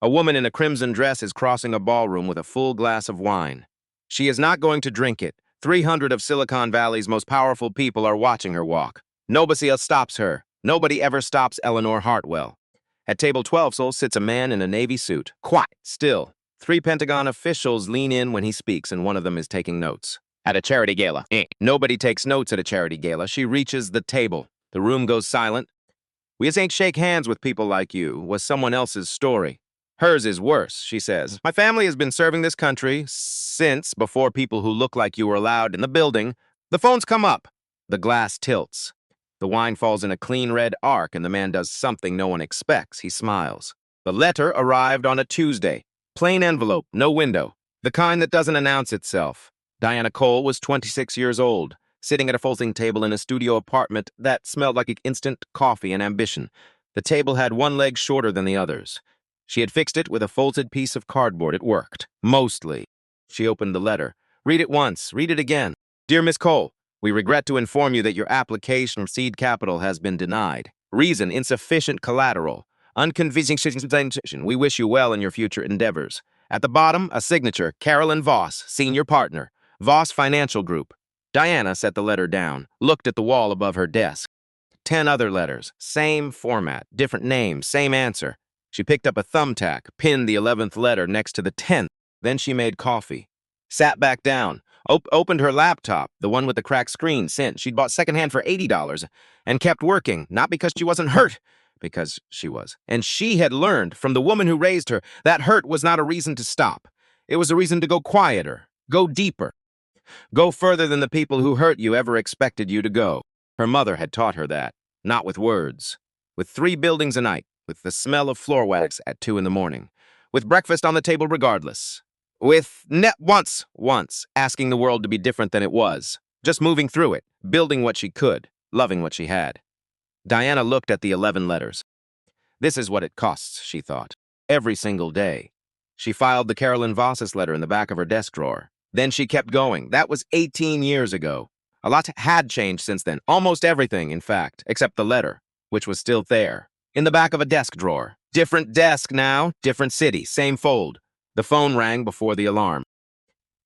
A woman in a crimson dress is crossing a ballroom with a full glass of wine. She is not going to drink it. 300 of Silicon Valley's most powerful people are watching her walk. Nobody else stops her. Nobody ever stops Eleanor Hartwell. At table 12 sits a man in a navy suit. Quiet, still. 3 Pentagon officials lean in when he speaks, and one of them is taking notes. At a charity gala. Nobody takes notes at a charity gala. She reaches the table. The room goes silent. We just ain't shake hands with people like you. Was someone else's story. Hers is worse, she says. My family has been serving this country since before people who look like you were allowed in the building. The phones come up. The glass tilts. The wine falls in a clean red arc, and the man does something no one expects. He smiles. The letter arrived on a Tuesday. Plain envelope, no window. The kind that doesn't announce itself. Diana Cole was 26 years old, sitting at a folding table in a studio apartment that smelled like instant coffee and ambition. The table had one leg shorter than the others. She had fixed it with a folded piece of cardboard. It worked. Mostly. She opened the letter. Read it once. Read it again. Dear Miss Cole, we regret to inform you that your application for seed capital has been denied. Reason, insufficient collateral. Unconvincing. We wish you well in your future endeavors. At the bottom, a signature, Carolyn Voss, senior partner, Voss Financial Group. Diana set the letter down, looked at the wall above her desk. 10 other letters, same format, different names, same answer. She picked up a thumbtack, pinned the 11th letter next to the 10th. Then she made coffee. Sat back down, opened her laptop, the one with the cracked screen sent. She'd bought secondhand for $80, and kept working, not because she wasn't hurt, because she was. And she had learned from the woman who raised her that hurt was not a reason to stop. It was a reason to go quieter, go deeper. Go further than the people who hurt you ever expected you to go. Her mother had taught her that, not with words. With 3 buildings a night, with the smell of floor wax at 2 in the morning, with breakfast on the table regardless, with once, asking the world to be different than it was, just moving through it, building what she could, loving what she had. Diana looked at the 11 letters. This is what it costs, she thought, every single day. She filed the Carolyn Voss's letter in the back of her desk drawer. Then she kept going. That was 18 years ago. A lot had changed since then, almost everything, in fact, except the letter, which was still there, in the back of a desk drawer. Different desk now, different city, same fold. The phone rang before the alarm.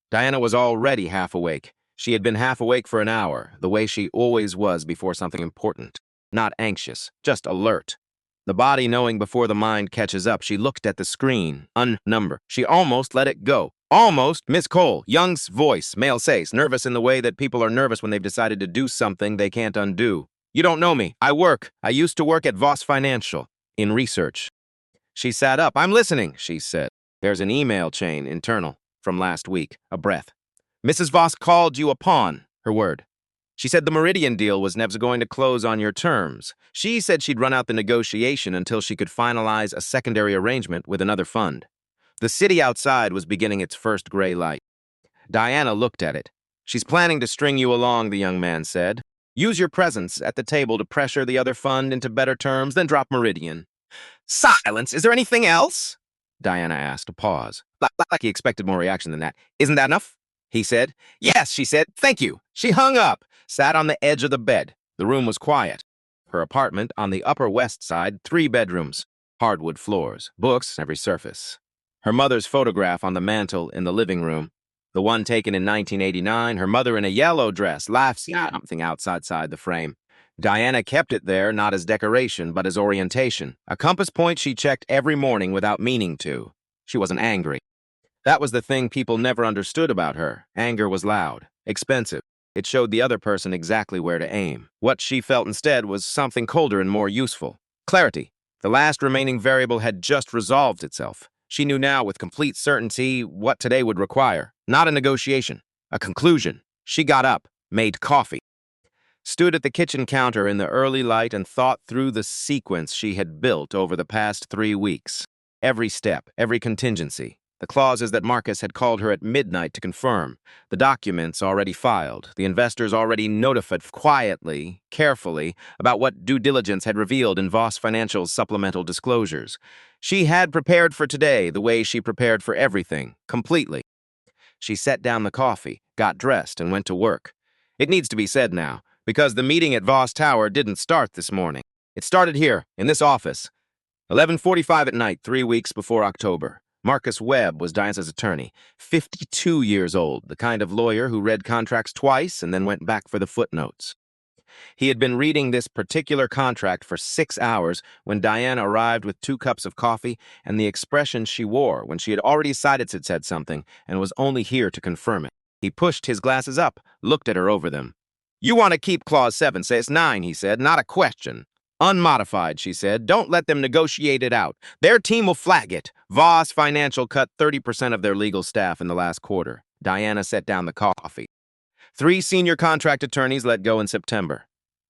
Diana was already half awake. She had been half awake for an hour, the way she always was before something important. Not anxious, just alert. The body knowing before the mind catches up. She looked at the screen, unnumbered. She almost let it go. Almost. Miss Cole, Young's voice, male says, nervous in the way that people are nervous when they've decided to do something they can't undo. You don't know me. I used to work at Voss Financial, in research. She sat up. I'm listening, she said. There's an email chain, internal, from last week. A breath. Mrs. Voss called you a pawn, her word. She said the Meridian deal was never going to close on your terms. She said she'd run out the negotiation until she could finalize a secondary arrangement with another fund. The city outside was beginning its first gray light. Diana looked at it. She's planning to string you along, the young man said. Use your presence at the table to pressure the other fund into better terms, then drop Meridian. Silence! Is there anything else? Diana asked, a pause. Like he expected more reaction than that. Isn't that enough? He said. Yes, she said. Thank you. She hung up, sat on the edge of the bed. The room was quiet. Her apartment on the Upper West Side, 3 bedrooms, hardwood floors, books every surface. Her mother's photograph on the mantel in the living room, the one taken in 1989, her mother in a yellow dress, laughs something outside the frame. Diana kept it there, not as decoration, but as orientation, a compass point she checked every morning without meaning to. She wasn't angry. That was the thing people never understood about her. Anger was loud, expensive. It showed the other person exactly where to aim. What she felt instead was something colder and more useful. Clarity. The last remaining variable had just resolved itself. She knew now with complete certainty what today would require. Not a negotiation, a conclusion. She got up, made coffee, stood at the kitchen counter in the early light and thought through the sequence she had built over the past 3 weeks. Every step, every contingency. The clauses that Marcus had called her at midnight to confirm. The documents already filed. The investors already notified quietly, carefully, about what due diligence had revealed in Voss Financial's supplemental disclosures. She had prepared for today the way she prepared for everything, completely. She set down the coffee, got dressed, and went to work. It needs to be said now, because the meeting at Voss Tower didn't start this morning. It started here, in this office. 11:45 at night, 3 weeks before October. Marcus Webb was Diana's attorney, 52 years old, the kind of lawyer who read contracts twice and then went back for the footnotes. He had been reading this particular contract for 6 hours when Diana arrived with 2 cups of coffee and the expression she wore when she had already decided it said something and was only here to confirm it. He pushed his glasses up, looked at her over them. "You want to keep Clause 7, say it's 9, he said, not a question. Unmodified, she said. Don't let them negotiate it out. Their team will flag it. Voss Financial cut 30% of their legal staff in the last quarter. Diana set down the coffee. 3 senior contract attorneys let go in September.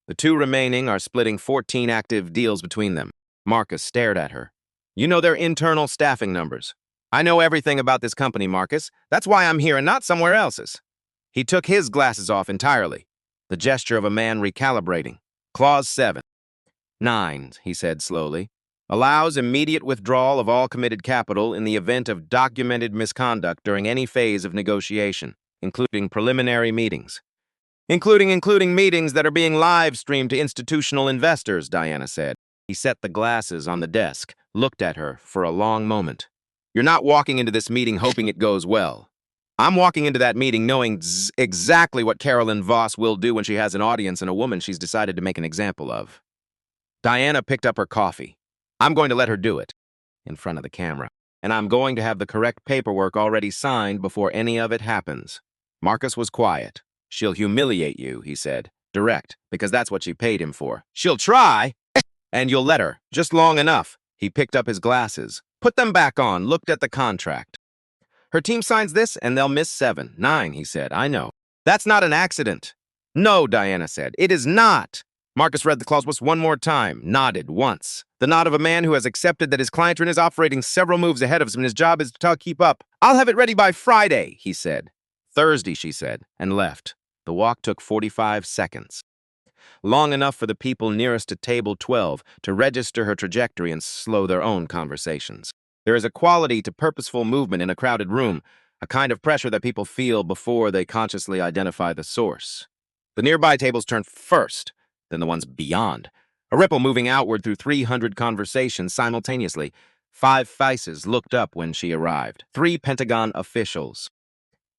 The 2 remaining are splitting 14 active deals between them. Marcus stared at her. You know their internal staffing numbers. I know everything about this company, Marcus. That's why I'm here and not somewhere else's. He took his glasses off entirely. The gesture of a man recalibrating. Clause 7. 9, he said slowly, allows immediate withdrawal of all committed capital in the event of documented misconduct during any phase of negotiation, including preliminary meetings. Including meetings that are being live-streamed to institutional investors, Diana said. He set the glasses on the desk, looked at her for a long moment. You're not walking into this meeting hoping it goes well. I'm walking into that meeting knowing exactly what Carolyn Voss will do when she has an audience and a woman she's decided to make an example of. Diana picked up her coffee. I'm going to let her do it, in front of the camera, and I'm going to have the correct paperwork already signed before any of it happens. Marcus was quiet. She'll humiliate you, he said. Direct, because that's what she paid him for. She'll try, and you'll let her, just long enough. He picked up his glasses, put them back on, looked at the contract. Her team signs this, and they'll miss 7, 9, he said. I know. That's not an accident. No, Diana said. It is not. Marcus read the clause one more time, nodded once. The nod of a man who has accepted that his client is operating several moves ahead of him and his job is to keep up. I'll have it ready by Friday, he said. Thursday, she said, and left. The walk took 45 seconds. Long enough for the people nearest to table 12 to register her trajectory and slow their own conversations. There is a quality to purposeful movement in a crowded room, a kind of pressure that people feel before they consciously identify the source. The nearby tables turned first, then the ones beyond. A ripple moving outward through 300 conversations simultaneously. 5 faces looked up when she arrived. 3 Pentagon officials.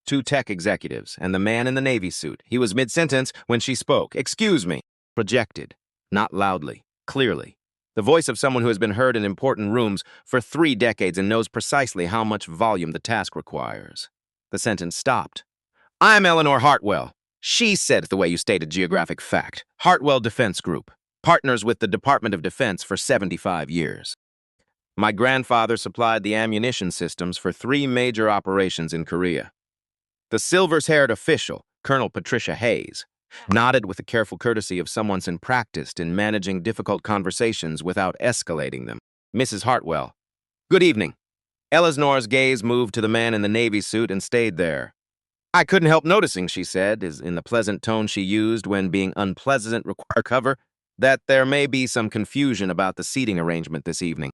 2 tech executives, and the man in the Navy suit. He was mid-sentence when she spoke. Excuse me. Projected. Not loudly. Clearly. The voice of someone who has been heard in important rooms for 3 decades and knows precisely how much volume the task requires. The sentence stopped. I'm Eleanor Hartwell. She said it the way you stated geographic fact. Hartwell Defense Group. Partners with the Department of Defense for 75 years. My grandfather supplied the ammunition systems for 3 major operations in Korea. The silver-haired official, Colonel Patricia Hayes, nodded with the careful courtesy of someone practiced in managing difficult conversations without escalating them. Mrs. Hartwell. Good evening. Eleanor's gaze moved to the man in the Navy suit and stayed there. I couldn't help noticing, she said, in the pleasant tone she used when being unpleasant require cover, that there may be some confusion about the seating arrangement this evening.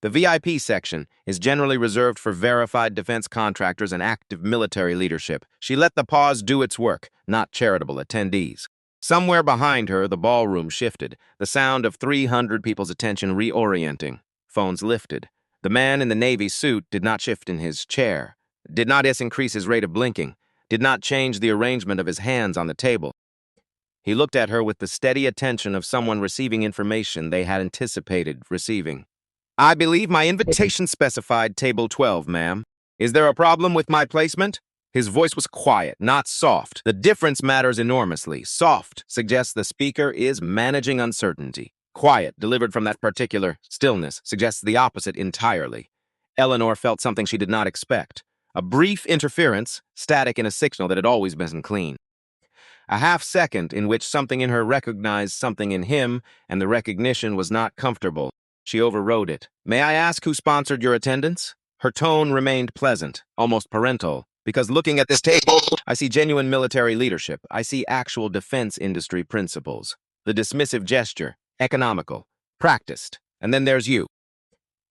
The VIP section is generally reserved for verified defense contractors and active military leadership. She let the pause do its work, not charitable attendees. Somewhere behind her, the ballroom shifted, the sound of 300 people's attention reorienting. Phones lifted. The man in the Navy suit did not shift in his chair, did not increase his rate of blinking, did not change the arrangement of his hands on the table. He looked at her with the steady attention of someone receiving information they had anticipated receiving. I believe my invitation specified table 12, ma'am. Is there a problem with my placement? His voice was quiet, not soft. The difference matters enormously. Soft suggests the speaker is managing uncertainty. Quiet, delivered from that particular stillness, suggests the opposite entirely. Eleanor felt something she did not expect. A brief interference, static in a signal that had always been clean. A half-second in which something in her recognized something in him, and the recognition was not comfortable. She overrode it. May I ask who sponsored your attendance? Her tone remained pleasant, almost parental, because looking at this table, I see genuine military leadership. I see actual defense industry principles. The dismissive gesture, economical, practiced. And then there's you.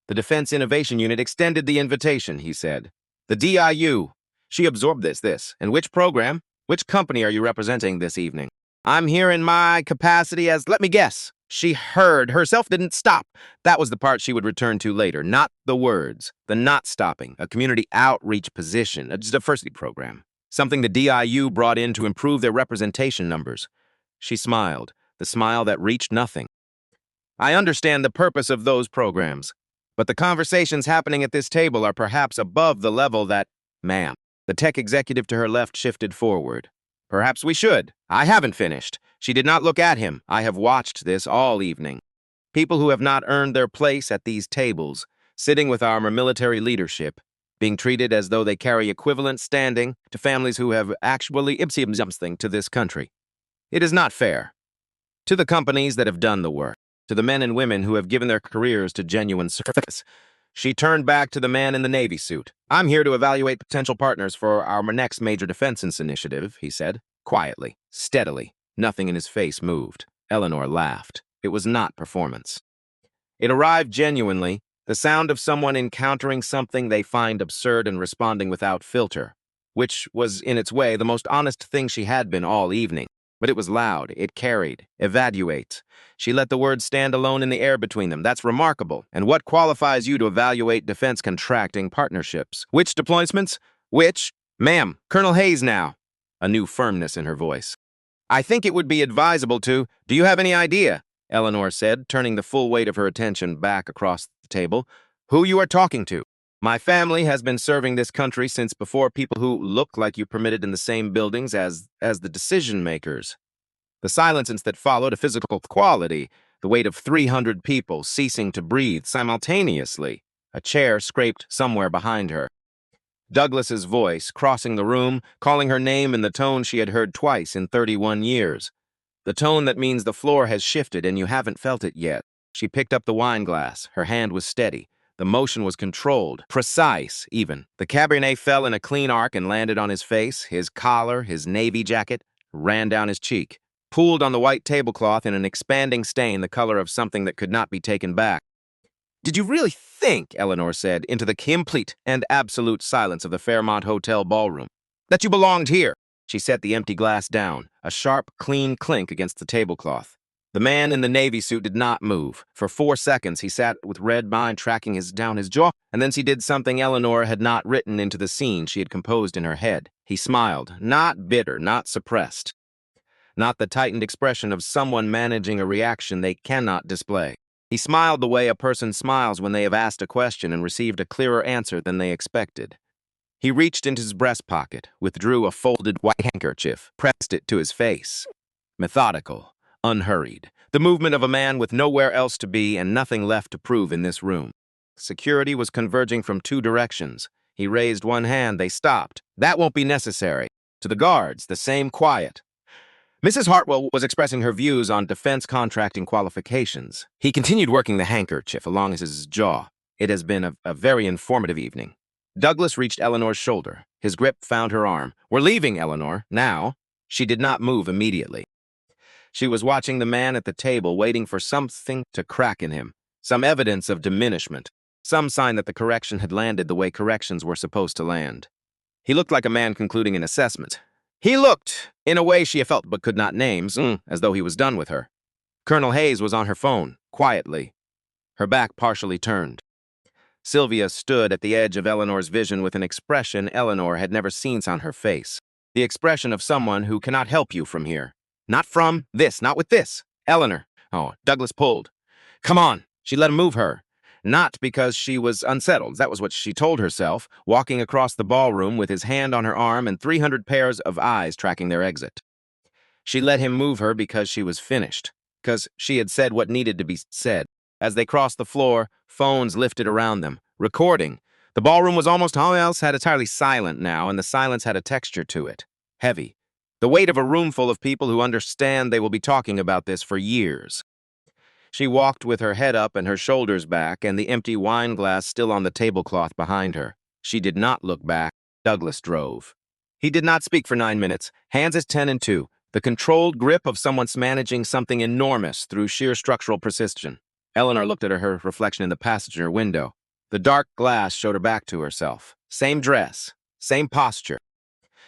The Defense Innovation Unit extended the invitation, he said. The DIU. She absorbed this. And which program? Which company are you representing this evening? I'm here in my capacity as, let me guess, She heard herself, didn't stop. That was the part she would return to later, not the words, the not stopping, a community outreach position, a diversity program, something the DIU brought in to improve their representation numbers. She smiled, the smile that reached nothing. I understand the purpose of those programs, but the conversations happening at this table are perhaps above the level that, ma'am. The tech executive to her left shifted forward. Perhaps we should. I haven't finished. She did not look at him. I have watched this all evening. People who have not earned their place at these tables, sitting with our military leadership, being treated as though they carry equivalent standing to families who have actually something to this country. It is not fair. To the companies that have done the work, to the men and women who have given their careers to genuine service. She turned back to the man in the Navy suit. I'm here to evaluate potential partners for our next major defense initiative, he said, quietly, steadily. Nothing in his face moved. Eleanor laughed. It was not performance. It arrived genuinely, the sound of someone encountering something they find absurd and responding without filter, which was, in its way, the most honest thing she had been all evening. But it was loud, it carried, evaluate. She let the words stand alone in the air between them. That's remarkable. And what qualifies you to evaluate defense contracting partnerships? Which deployments? Which? Ma'am, Colonel Hayes now. A new firmness in her voice. I think it would be advisable to. Do you have any idea? Eleanor said, turning the full weight of her attention back across the table. Who you are talking to? My family has been serving this country since before people who look like you permitted in the same buildings as the decision makers. The silence that followed, a physical quality, the weight of 300 people ceasing to breathe simultaneously. A chair scraped somewhere behind her. Douglas's voice, crossing the room, calling her name in the tone she had heard twice in 31 years. The tone that means the floor has shifted and you haven't felt it yet. She picked up the wine glass. Her hand was steady. The motion was controlled, precise, even. The Cabernet fell in a clean arc and landed on his face. His collar, his navy jacket, ran down his cheek, pooled on the white tablecloth in an expanding stain the color of something that could not be taken back. Did you really think, Eleanor said, into the complete and absolute silence of the Fairmont Hotel ballroom, that you belonged here? She set the empty glass down, a sharp, clean clink against the tablecloth. The man in the Navy suit did not move. For 4 seconds, he sat with red mind tracking down his jaw, and then she did something Eleanor had not written into the scene she had composed in her head. He smiled, not bitter, not suppressed, not the tightened expression of someone managing a reaction they cannot display. He smiled the way a person smiles when they have asked a question and received a clearer answer than they expected. He reached into his breast pocket, withdrew a folded white handkerchief, pressed it to his face. Methodical. Unhurried, the movement of a man with nowhere else to be and nothing left to prove in this room. Security was converging from 2 directions. He raised one hand, they stopped. That won't be necessary. To the guards, the same quiet. Mrs. Hartwell was expressing her views on defense contracting qualifications. He continued working the handkerchief along his jaw. It has been a very informative evening. Douglas reached Eleanor's shoulder. His grip found her arm. We're leaving, Eleanor, now. She did not move immediately. She was watching the man at the table, waiting for something to crack in him, some evidence of diminishment, some sign that the correction had landed the way corrections were supposed to land. He looked like a man concluding an assessment. He looked, in a way she felt but could not name, as though he was done with her. Colonel Hayes was on her phone, quietly, her back partially turned. Sylvia stood at the edge of Eleanor's vision with an expression Eleanor had never seen on her face, the expression of someone who cannot help you from here. Not from this, not with this. Eleanor. Oh, Douglas pulled. Come on. She let him move her. Not because she was unsettled. That was what she told herself, walking across the ballroom with his hand on her arm and 300 pairs of eyes tracking their exit. She let him move her because she was finished, because she had said what needed to be said. As they crossed the floor, phones lifted around them, recording. The ballroom was almost all else had entirely silent now, and the silence had a texture to it. Heavy. The weight of a room full of people who understand they will be talking about this for years. She walked with her head up and her shoulders back and the empty wine glass still on the tablecloth behind her. She did not look back. Douglas drove. He did not speak for 9 minutes. Hands at 10 and 2. The controlled grip of someone managing something enormous through sheer structural precision. Eleanor looked at her reflection in the passenger window. The dark glass showed her back to herself. Same dress. Same posture.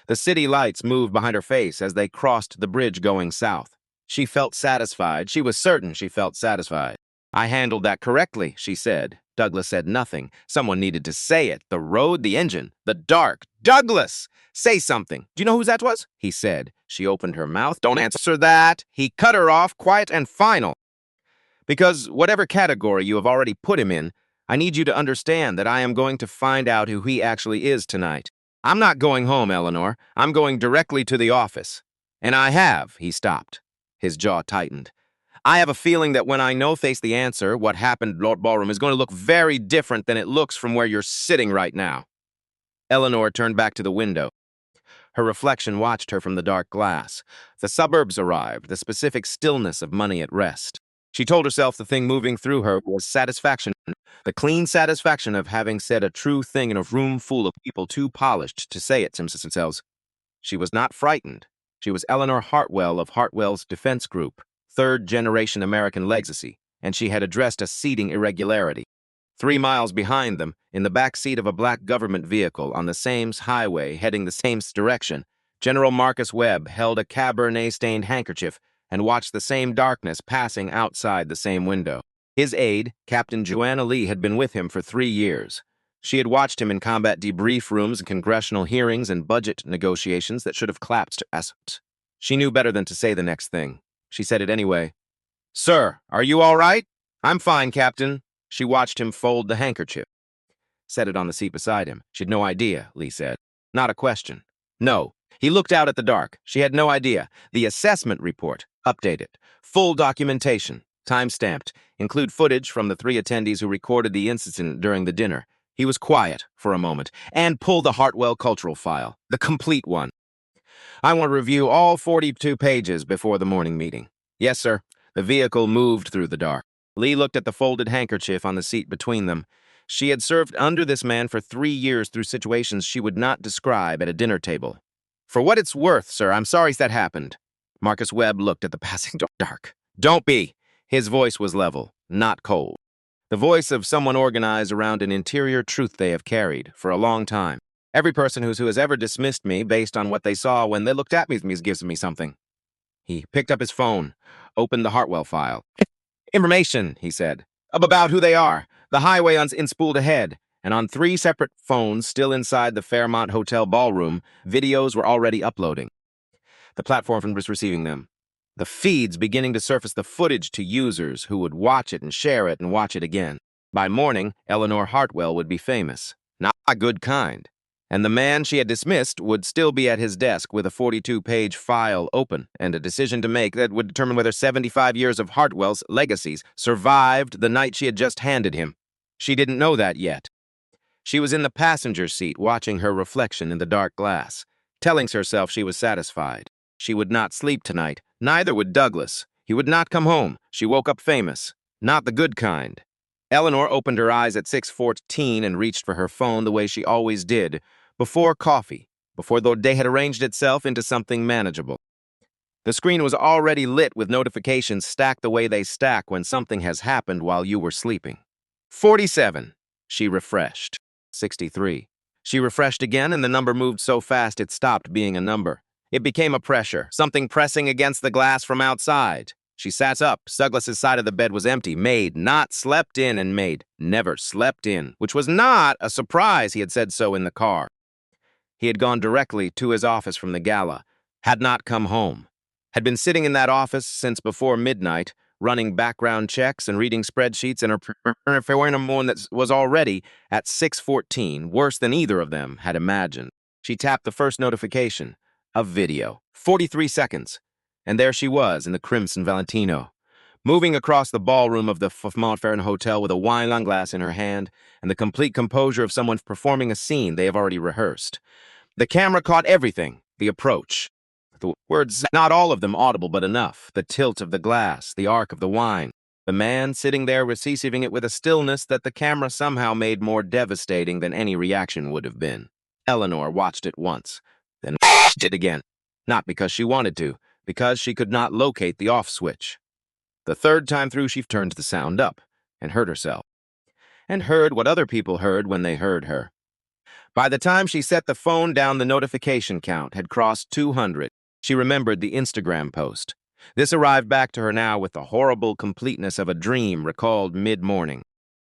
The city lights moved behind her face as they crossed the bridge going south. She felt satisfied. She was certain she felt satisfied. I handled that correctly, she said. Douglas said nothing. Someone needed to say it. The road, the engine, the dark. Douglas! Say something. Do you know who that was? He said. She opened her mouth. Don't answer that. He cut her off, quiet and final. Because whatever category you have already put him in, I need you to understand that I am going to find out who he actually is tonight. I'm not going home, Eleanor. I'm going directly to the office. And I have, he stopped. His jaw tightened. I have a feeling that when I face the answer, what happened, Lord Ballroom, is going to look very different than it looks from where you're sitting right now. Eleanor turned back to the window. Her reflection watched her from the dark glass. The suburbs arrived, the specific stillness of money at rest. She told herself the thing moving through her was satisfaction, the clean satisfaction of having said a true thing in a room full of people too polished to say it to themselves. She was not frightened. She was Eleanor Hartwell of Hartwell's Defense Group, third-generation American legacy, and she had addressed a seating irregularity. 3 miles behind them, in the back seat of a black government vehicle on the same highway heading the same direction, General Marcus Webb held a Cabernet-stained handkerchief and watched the same darkness passing outside the same window. His aide, Captain Joanna Lee, had been with him for 3 years. She had watched him in combat debrief rooms and congressional hearings and budget negotiations that should have collapsed. She knew better than to say the next thing. She said it anyway. "Sir, are you all right?" "I'm fine, Captain." She watched him fold the handkerchief. Set it on the seat beside him. She'd no idea, Lee said. Not a question. No. He looked out at the dark. She had no idea. The assessment report. Updated. Full documentation. Time-stamped. Include footage from the 3 attendees who recorded the incident during the dinner. He was quiet for a moment. And pulled the Hartwell cultural file. The complete one. "I want to review all 42 pages before the morning meeting." "Yes, sir." The vehicle moved through the dark. Lee looked at the folded handkerchief on the seat between them. She had served under this man for 3 years through situations she would not describe at a dinner table. "For what it's worth, sir, I'm sorry that happened." Marcus Webb looked at the passing dark. "Don't be." His voice was level, not cold. The voice of someone organized around an interior truth they have carried for a long time. Every person who has ever dismissed me based on what they saw when they looked at me gives me something. He picked up his phone, opened the Hartwell file. "Information," he said, "about who they are. The highway in spooled ahead." And on 3 separate phones still inside the Fairmont Hotel ballroom, videos were already uploading. The platform was receiving them. The feeds beginning to surface the footage to users who would watch it and share it and watch it again. By morning, Eleanor Hartwell would be famous. Not a good kind. And the man she had dismissed would still be at his desk with a 42-page file open and a decision to make that would determine whether 75 years of Hartwell's legacies survived the night she had just handed him. She didn't know that yet. She was in the passenger seat watching her reflection in the dark glass, telling herself she was satisfied. She would not sleep tonight. Neither would Douglas. He would not come home. She woke up famous. Not the good kind. Eleanor opened her eyes at 6:14 and reached for her phone the way she always did, before coffee, before the day had arranged itself into something manageable. The screen was already lit with notifications stacked the way they stack when something has happened while you were sleeping. 47. She refreshed. 63. She refreshed again, and the number moved so fast it stopped being a number. It became a pressure, something pressing against the glass from outside. She sat up. Douglas's side of the bed was empty. Maid, not slept in, and maid, never slept in, which was not a surprise. He had said so in the car. He had gone directly to his office from the gala, had not come home, had been sitting in that office since before midnight, running background checks and reading spreadsheets, and her one that was already at 6:14, worse than either of them had imagined. She tapped the first notification, a video, 43 seconds, and there she was in the crimson Valentino, moving across the ballroom of the Fairmont Hotel with a wine glass in her hand and the complete composure of someone performing a scene they have already rehearsed. The camera caught everything, the approach. The words, not all of them audible, but enough. The tilt of the glass, the arc of the wine. The man sitting there receiving it with a stillness that the camera somehow made more devastating than any reaction would have been. Eleanor watched it once, then watched it again. Not because she wanted to, because she could not locate the off switch. The third time through, she turned the sound up and heard herself. And heard what other people heard when they heard her. By the time she set the phone down, the notification count had crossed 200. She remembered the Instagram post. This arrived back to her now with the horrible completeness of a dream recalled mid-morning.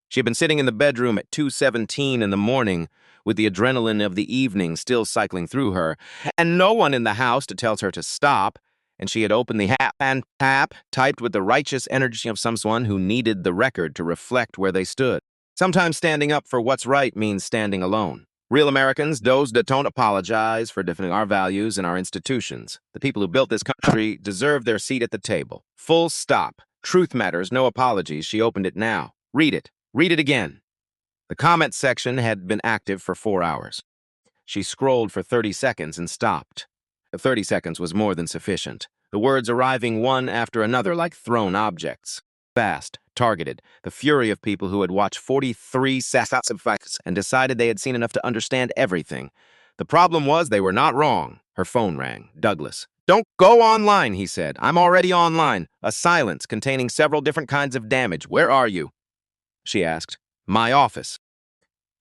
She had been sitting in the bedroom at 2:17 in the morning with the adrenaline of the evening still cycling through her, and no one in the house to tell her to stop, and she had opened the app, typed with the righteous energy of someone who needed the record to reflect where they stood. Sometimes standing up for what's right means standing alone. Real Americans, those that don't apologize for defending our values and our institutions. The people who built this country deserve their seat at the table. Full stop. Truth matters, no apologies. She opened it now. Read it. Read it again. The comment section had been active for 4 hours. She scrolled for 30 seconds and stopped. The 30 seconds was more than sufficient. The words arriving one after another like thrown objects. Fast, targeted, the fury of people who had watched 43 facts and decided they had seen enough to understand everything. The problem was they were not wrong. Her phone rang. Douglas. "Don't go online," he said. "I'm already online." A silence containing several different kinds of damage. "Where are you?" she asked. "My office."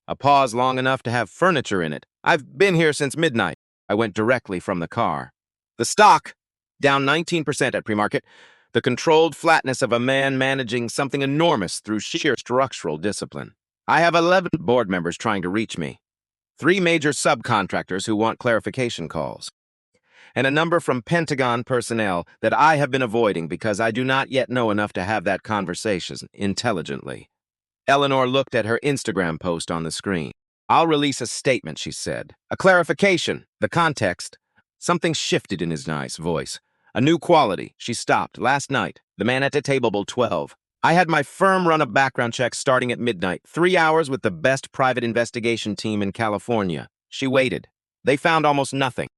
A pause long enough to have furniture in it. "I've been here since midnight." I went directly from the car. The stock, down 19% at pre-market. The controlled flatness of a man managing something enormous through sheer structural discipline. I have 11 board members trying to reach me. 3 major subcontractors who want clarification calls. And a number from Pentagon personnel that I have been avoiding because I do not yet know enough to have that conversation intelligently. Eleanor looked at her Instagram post on the screen. "I'll release a statement," she said. "A clarification." The context. Something shifted in his nice voice. A new quality. She stopped. "Last night, the man at the table 12. I had my firm run a background check starting at midnight. 3 hours with the best private investigation team in California. She waited. They found almost nothing."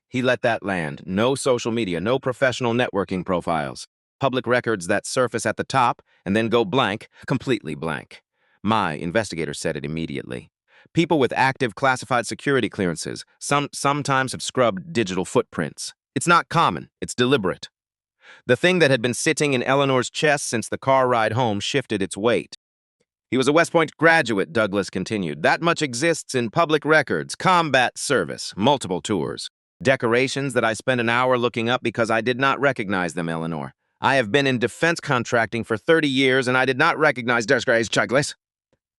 He let that land. No social media, no professional networking profiles. Public records that surface at the top and then go blank, completely blank. My investigator said it immediately. People with active classified security clearances sometimes have scrubbed digital footprints. It's not common, it's deliberate. The thing that had been sitting in Eleanor's chest since the car ride home shifted its weight. "He was a West Point graduate," Douglas continued. "That much exists in public records, combat service, multiple tours. Decorations that I spent an hour looking up because I did not recognize them, Eleanor. I have been in defense contracting for 30 years and I did not recognize Douglas."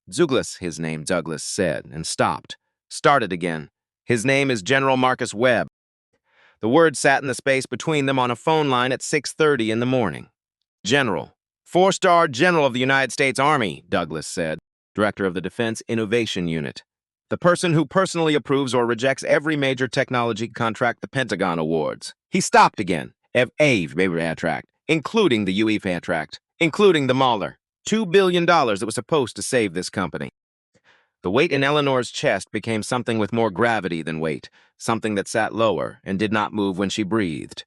"Douglas, his name," Douglas said, and stopped. Started again. "His name is General Marcus Webb." The word sat in the space between them on a phone line at 6:30 in the morning. "General. 4-star General of the United States Army," Douglas said, Director of the Defense Innovation Unit. "The person who personally approves or rejects every major technology contract the Pentagon awards." He stopped again. Including the UE contract, including the Mahler. $2 billion that was supposed to save this company. The weight in Eleanor's chest became something with more gravity than weight, something that sat lower and did not move when she breathed.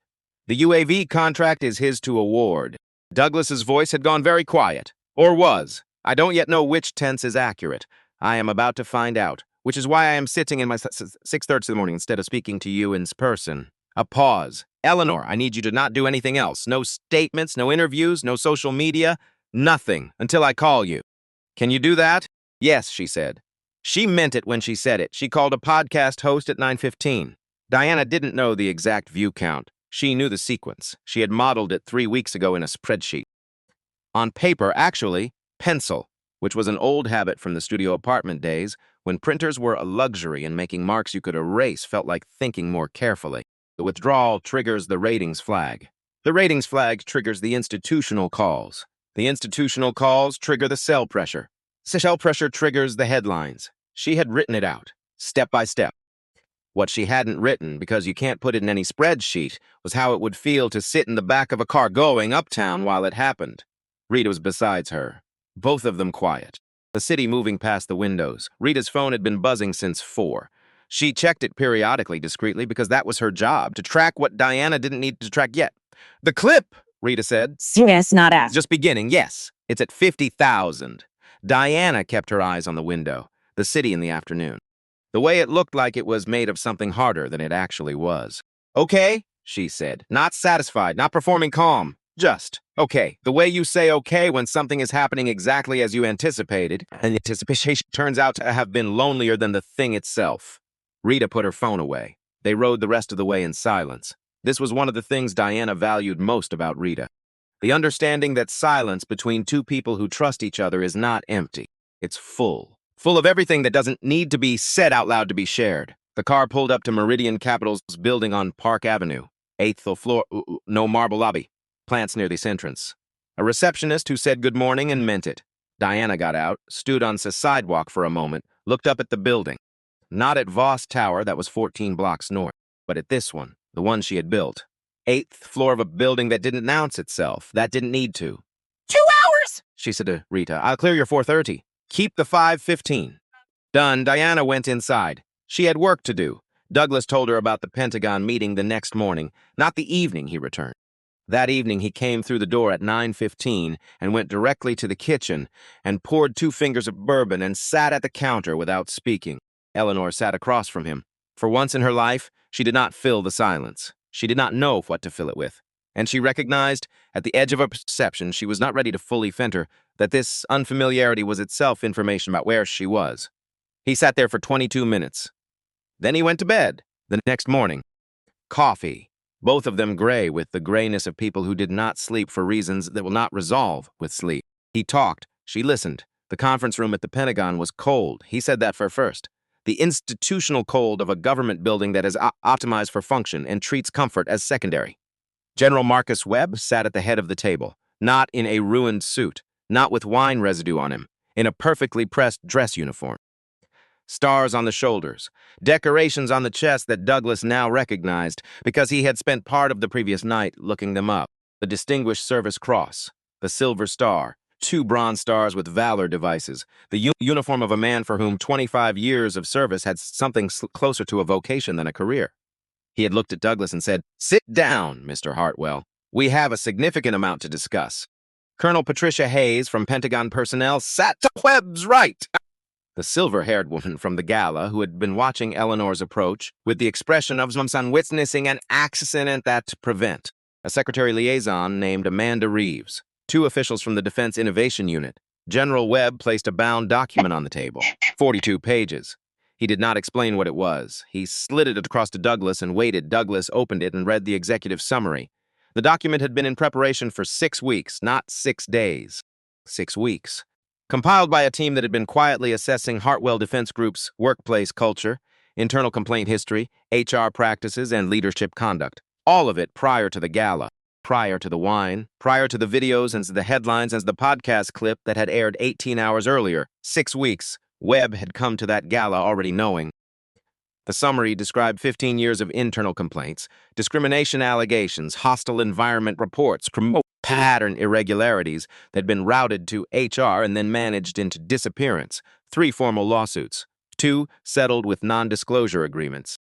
"The UAV contract is his to award." Douglas's voice had gone very quiet. Or was. I don't yet know which tense is accurate. I am about to find out, which is why I am sitting in my 6:30 in the morning instead of speaking to you in person. A pause. "Eleanor, I need you to not do anything else. No statements, no interviews, no social media, nothing until I call you. Can you do that?" "Yes," she said. She meant it when she said it. She called a podcast host at 9:15. Diana didn't know the exact view count. She knew the sequence. She had modeled it 3 weeks ago in a spreadsheet. On paper, actually, pencil, which was an old habit from the studio apartment days when printers were a luxury and making marks you could erase felt like thinking more carefully. The withdrawal triggers the ratings flag. The ratings flag triggers the institutional calls. The institutional calls trigger the cell pressure. Cell pressure triggers the headlines. She had written it out, step by step. What she hadn't written, because you can't put it in any spreadsheet, was how it would feel to sit in the back of a car going uptown while it happened. Rita was beside her, both of them quiet. The city moving past the windows. Rita's phone had been buzzing since 4. She checked it periodically, discreetly, because that was her job, to track what Diana didn't need to track yet. "The clip," Rita said. "Serious, not asked." "Just beginning, yes. It's at 50,000. Diana kept her eyes on the window, the city in the afternoon. The way it looked like it was made of something harder than it actually was. "Okay," she said, not satisfied, not performing calm. Just, okay. The way you say okay when something is happening exactly as you anticipated, and the anticipation turns out to have been lonelier than the thing itself. Rita put her phone away. They rode the rest of the way in silence. This was one of the things Diana valued most about Rita. The understanding that silence between two people who trust each other is not empty. It's full. Full of everything that doesn't need to be said out loud to be shared. The car pulled up to Meridian Capital's building on Park Avenue. 8th floor, no marble lobby. Plants near this entrance. A receptionist who said good morning and meant it. Diana got out, stood on the sidewalk for a moment, looked up at the building. Not at Voss Tower, that was 14 blocks north, but at this one, the one she had built. 8th floor of a building that didn't announce itself, that didn't need to. 2 hours, she said to Rita. I'll clear your 4:30. Keep the 5:15. Done, Diana went inside. She had work to do. Douglas told her about the Pentagon meeting the next morning, not the evening he returned. That evening, he came through the door at 9:15 and went directly to the kitchen and poured 2 fingers of bourbon and sat at the counter without speaking. Eleanor sat across from him. For once in her life, she did not fill the silence. She did not know what to fill it with. And she recognized, at the edge of a perception she was not ready to fully enter, that this unfamiliarity was itself information about where she was. He sat there for 22 minutes. Then he went to bed. The next morning. Coffee. Both of them gray with the grayness of people who did not sleep for reasons that will not resolve with sleep. He talked. She listened. The conference room at the Pentagon was cold. He said that first. The institutional cold of a government building that is optimized for function and treats comfort as secondary. General Marcus Webb sat at the head of the table, not in a ruined suit, not with wine residue on him, in a perfectly pressed dress uniform. Stars on the shoulders, decorations on the chest that Douglas now recognized because he had spent part of the previous night looking them up. The Distinguished Service Cross, the Silver Star, 2 bronze stars with valor devices, the uniform of a man for whom 25 years of service had something closer to a vocation than a career. He had looked at Douglas and said, "Sit down, Mr. Hartwell. We have a significant amount to discuss." Colonel Patricia Hayes from Pentagon personnel sat to Webb's right. The silver-haired woman from the gala, who had been watching Eleanor's approach with the expression of some witnessing an accident that to prevent. A secretary liaison named Amanda Reeves. 2 officials from the Defense Innovation Unit. General Webb placed a bound document on the table. 42 pages. He did not explain what it was. He slid it across to Douglas and waited. Douglas opened it and read the executive summary. The document had been in preparation for 6 weeks, not 6 days. 6 weeks. Compiled by a team that had been quietly assessing Hartwell Defense Group's workplace culture, internal complaint history, HR practices, and leadership conduct. All of it prior to the gala, prior to the wine, prior to the videos and the headlines and the podcast clip that had aired 18 hours earlier. 6 weeks. Webb had come to that gala already knowing. The summary described 15 years of internal complaints, discrimination allegations, hostile environment reports, pattern irregularities that had been routed to HR and then managed into disappearance, 3 formal lawsuits, 2 settled with non-disclosure agreements,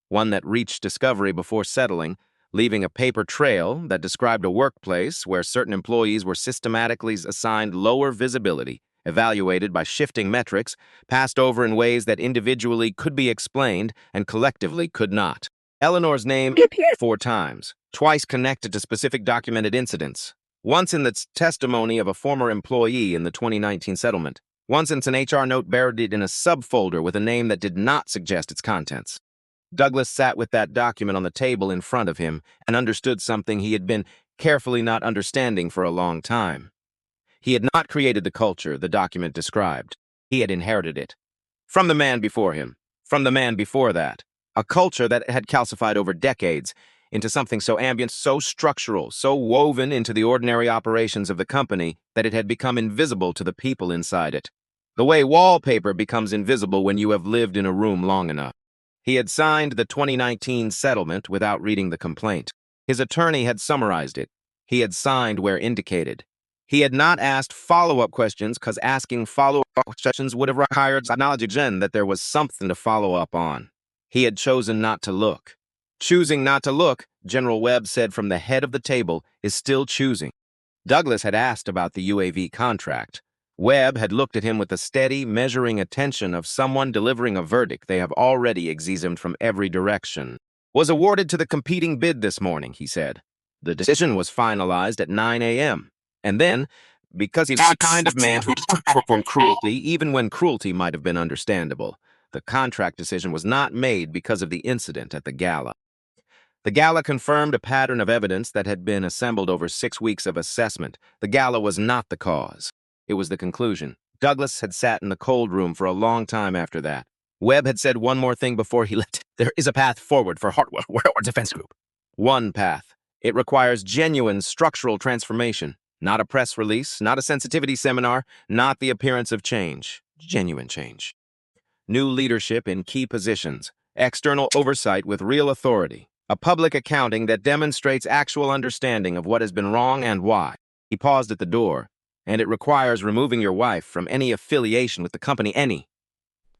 1 that reached discovery before settling, leaving a paper trail that described a workplace where certain employees were systematically assigned lower visibility, evaluated by shifting metrics, passed over in ways that individually could be explained and collectively could not. Eleanor's name 4 times, twice connected to specific documented incidents. Once in the testimony of a former employee in the 2019 settlement. Once in an HR note buried in a subfolder with a name that did not suggest its contents. Douglas sat with that document on the table in front of him and understood something he had been carefully not understanding for a long time. He had not created the culture the document described. He had inherited it. From the man before him. From the man before that. A culture that had calcified over decades into something so ambient, so structural, so woven into the ordinary operations of the company that it had become invisible to the people inside it. The way wallpaper becomes invisible when you have lived in a room long enough. He had signed the 2019 settlement without reading the complaint. His attorney had summarized it. He had signed where indicated. He had not asked follow-up questions because asking follow-up questions would have required knowledge again that there was something to follow up on. He had chosen not to look. Choosing not to look, General Webb said from the head of the table, is still choosing. Douglas had asked about the UAV contract. Webb had looked at him with the steady, measuring attention of someone delivering a verdict they have already examined from every direction. Was awarded to the competing bid this morning, he said. The decision was finalized at 9 a.m. And then, because he's the kind of man who performed cruelty, even when cruelty might have been understandable, the contract decision was not made because of the incident at the gala. The gala confirmed a pattern of evidence that had been assembled over 6 weeks of assessment. The gala was not the cause. It was the conclusion. Douglas had sat in the cold room for a long time after that. Webb had said one more thing before he left. There is a path forward for Hartwell Defense Group. One path. It requires genuine structural transformation. Not a press release, not a sensitivity seminar, not the appearance of change. Genuine change. New leadership in key positions. External oversight with real authority. A public accounting that demonstrates actual understanding of what has been wrong and why. He paused at the door, and it requires removing your wife from any affiliation with the company, any.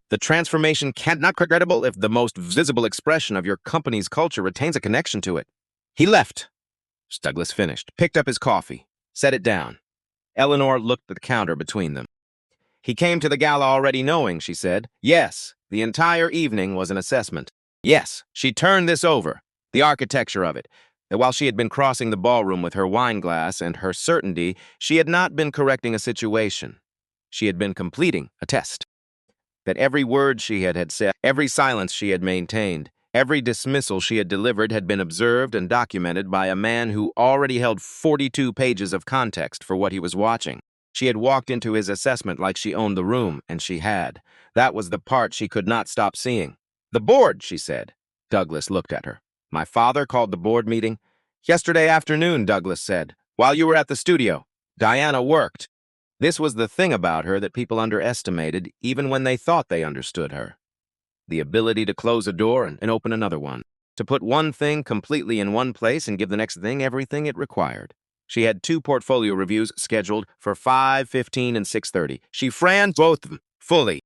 The transformation cannot be credible if the most visible expression of your company's culture retains a connection to it. He left. Douglas finished, picked up his coffee, set it down. Eleanor looked at the counter between them. He came to the gala already knowing, she said. Yes, the entire evening was an assessment. Yes, she turned this over, the architecture of it, that while she had been crossing the ballroom with her wine glass and her certainty, she had not been correcting a situation. She had been completing a test. That every word she had said, every silence she had maintained, every dismissal she had delivered had been observed and documented by a man who already held 42 pages of context for what he was watching. She had walked into his assessment like she owned the room, and she had. That was the part she could not stop seeing. The board, she said. Douglas looked at her. My father called the board meeting. Yesterday afternoon, Douglas said, while you were at the studio. Diana worked. This was the thing about her that people underestimated, even when they thought they understood her. The ability to close a door and open another one. To put one thing completely in one place and give the next thing everything it required. She had 2 portfolio reviews scheduled for 5:15 and 6:30. She ran both of them fully.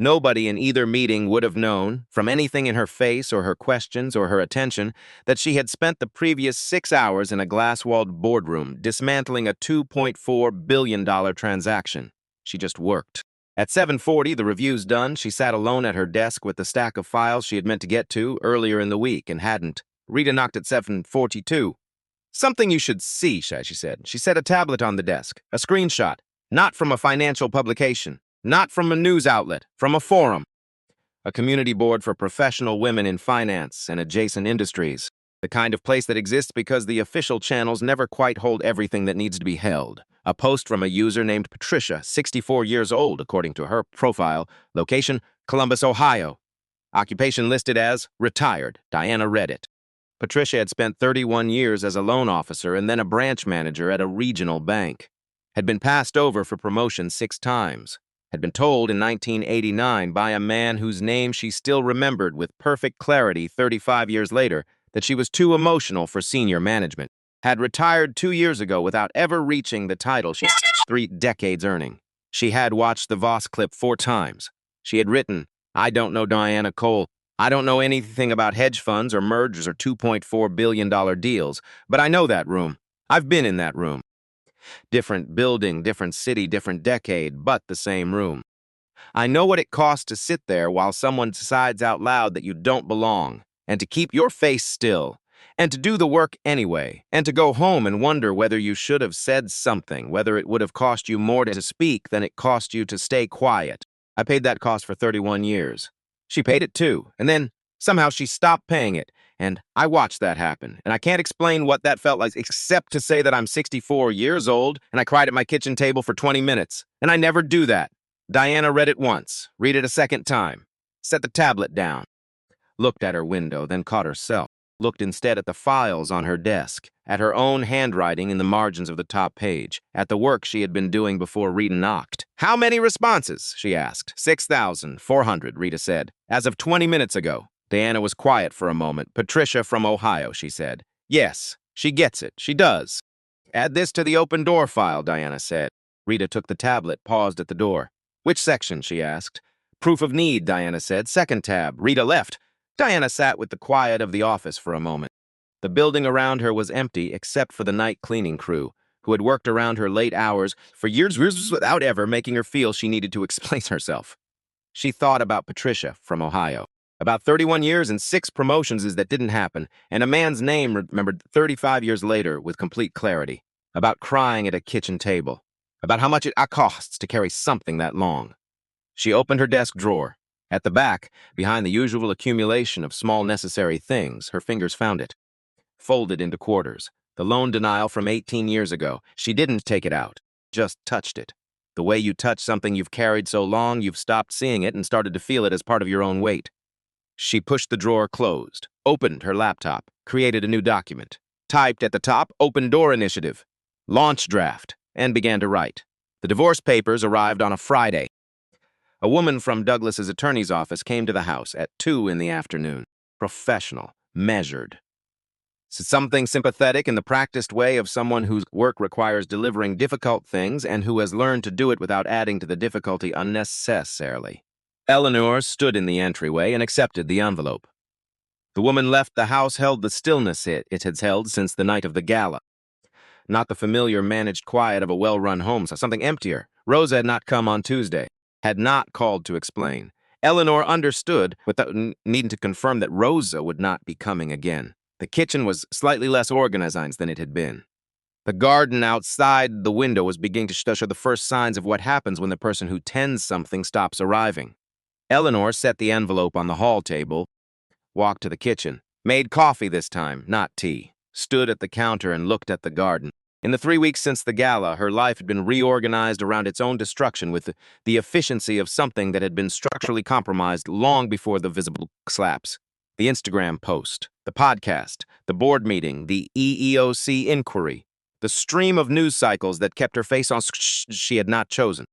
Nobody in either meeting would have known, from anything in her face or her questions or her attention, that she had spent the previous 6 hours in a glass-walled boardroom dismantling a $2.4 billion transaction. She just worked. At 7:40, the reviews done, she sat alone at her desk with the stack of files she had meant to get to earlier in the week and hadn't. Rita knocked at 7:42. Something you should see, she said. She set a tablet on the desk, a screenshot, not from a financial publication. Not from a news outlet, from a forum. A community board for professional women in finance and adjacent industries. The kind of place that exists because the official channels never quite hold everything that needs to be held. A post from a user named Patricia, 64 years old, according to her profile. Location, Columbus, Ohio. Occupation listed as retired. Diana read it. Patricia had spent 31 years as a loan officer and then a branch manager at a regional bank. Had been passed over for promotion 6 times. Had been told in 1989 by a man whose name she still remembered with perfect clarity 35 years later that she was too emotional for senior management. Had retired 2 years ago without ever reaching the title she spent 3 decades earning. She had watched the Voss clip 4 times. She had written, I don't know Diana Cole. I don't know anything about hedge funds or mergers or $2.4 billion deals, but I know that room. I've been in that room. Different building, different city, different decade, but the same room. I know what it costs to sit there while someone decides out loud that you don't belong, and to keep your face still, and to do the work anyway, and to go home and wonder whether you should have said something, whether it would have cost you more to speak than it cost you to stay quiet. I paid that cost for 31 years. She paid it too, and then somehow she stopped paying it. And I watched that happen, and I can't explain what that felt like except to say that I'm 64 years old, and I cried at my kitchen table for 20 minutes. And I never do that. Diana read it once, read it a second time, set the tablet down, looked at her window, then caught herself, looked instead at the files on her desk, at her own handwriting in the margins of the top page, at the work she had been doing before Rita knocked. How many responses? She asked. 6,400, Rita said, as of 20 minutes ago. Diana was quiet for a moment. Patricia from Ohio, she said. Yes, she gets it. She does. Add this to the open door file, Diana said. Rita took the tablet, paused at the door. Which section, she asked. Proof of need, Diana said. Second tab. Rita left. Diana sat with the quiet of the office for a moment. The building around her was empty except for the night cleaning crew, who had worked around her late hours for years without ever making her feel she needed to explain herself. She thought about Patricia from Ohio. About 31 years and 6 promotions that didn't happen, and a man's name remembered 35 years later with complete clarity. About crying at a kitchen table. About how much it costs to carry something that long. She opened her desk drawer. At the back, behind the usual accumulation of small necessary things, her fingers found it. Folded into quarters. The loan denial from 18 years ago. She didn't take it out, just touched it. The way you touch something you've carried so long, you've stopped seeing it and started to feel it as part of your own weight. She pushed the drawer closed, opened her laptop, created a new document, typed at the top, Open Door Initiative, Launch Draft, and began to write. The divorce papers arrived on a Friday. A woman from Douglas's attorney's office came to the house at 2 in the afternoon. Professional, measured. Something sympathetic in the practiced way of someone whose work requires delivering difficult things and who has learned to do it without adding to the difficulty unnecessarily. Eleanor stood in the entryway and accepted the envelope. The woman left the house held the stillness it had held since the night of the gala. Not the familiar managed quiet of a well-run home, something emptier. Rosa had not come on Tuesday, had not called to explain. Eleanor understood without needing to confirm that Rosa would not be coming again. The kitchen was slightly less organized than it had been. The garden outside the window was beginning to show the first signs of what happens when the person who tends something stops arriving. Eleanor set the envelope on the hall table, walked to the kitchen, made coffee this time, not tea, stood at the counter and looked at the garden. In the 3 weeks since the gala, her life had been reorganized around its own destruction with the efficiency of something that had been structurally compromised long before the visible slaps. The Instagram post, the podcast, the board meeting, the EEOC inquiry, the stream of news cycles that kept her face on she had not chosen.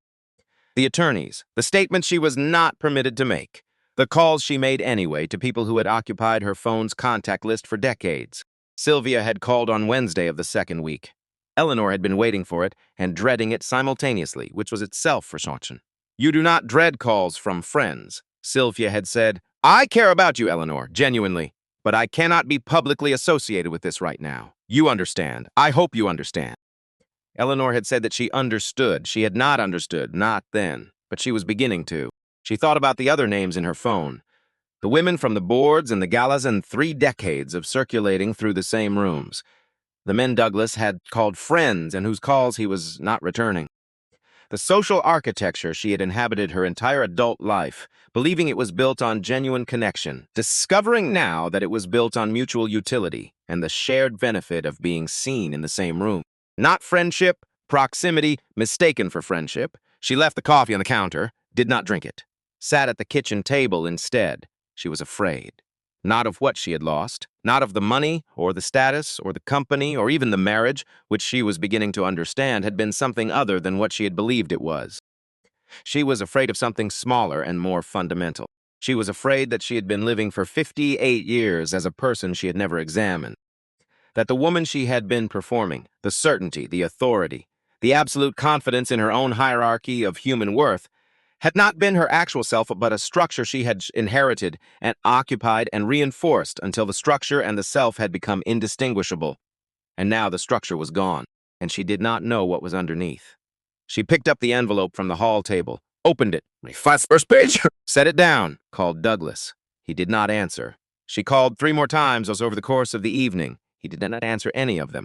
The attorneys, the statements she was not permitted to make, the calls she made anyway to people who had occupied her phone's contact list for decades. Sylvia had called on Wednesday of the second week. Eleanor had been waiting for it and dreading it simultaneously, which was itself frustrating. You do not dread calls from friends, Sylvia had said. I care about you, Eleanor, genuinely, but I cannot be publicly associated with this right now. You understand. I hope you understand. Eleanor had said that she understood. She had not understood, not then, but she was beginning to. She thought about the other names in her phone. The women from the boards and the galas and 3 decades of circulating through the same rooms. The men Douglas had called friends and whose calls he was not returning. The social architecture she had inhabited her entire adult life, believing it was built on genuine connection, discovering now that it was built on mutual utility and the shared benefit of being seen in the same room. Not friendship, proximity, mistaken for friendship. She left the coffee on the counter, did not drink it. Sat at the kitchen table instead. She was afraid. Not of what she had lost, not of the money or the status or the company or even the marriage, which she was beginning to understand had been something other than what she had believed it was. She was afraid of something smaller and more fundamental. She was afraid that she had been living for 58 years as a person she had never examined. That the woman she had been performing, the certainty, the authority, the absolute confidence in her own hierarchy of human worth, had not been her actual self, but a structure she had inherited and occupied and reinforced until the structure and the self had become indistinguishable. And now the structure was gone, and she did not know what was underneath. She picked up the envelope from the hall table, opened it. First page. Set it down, called Douglas. He did not answer. She called 3 more times over the course of the evening. He did not answer any of them.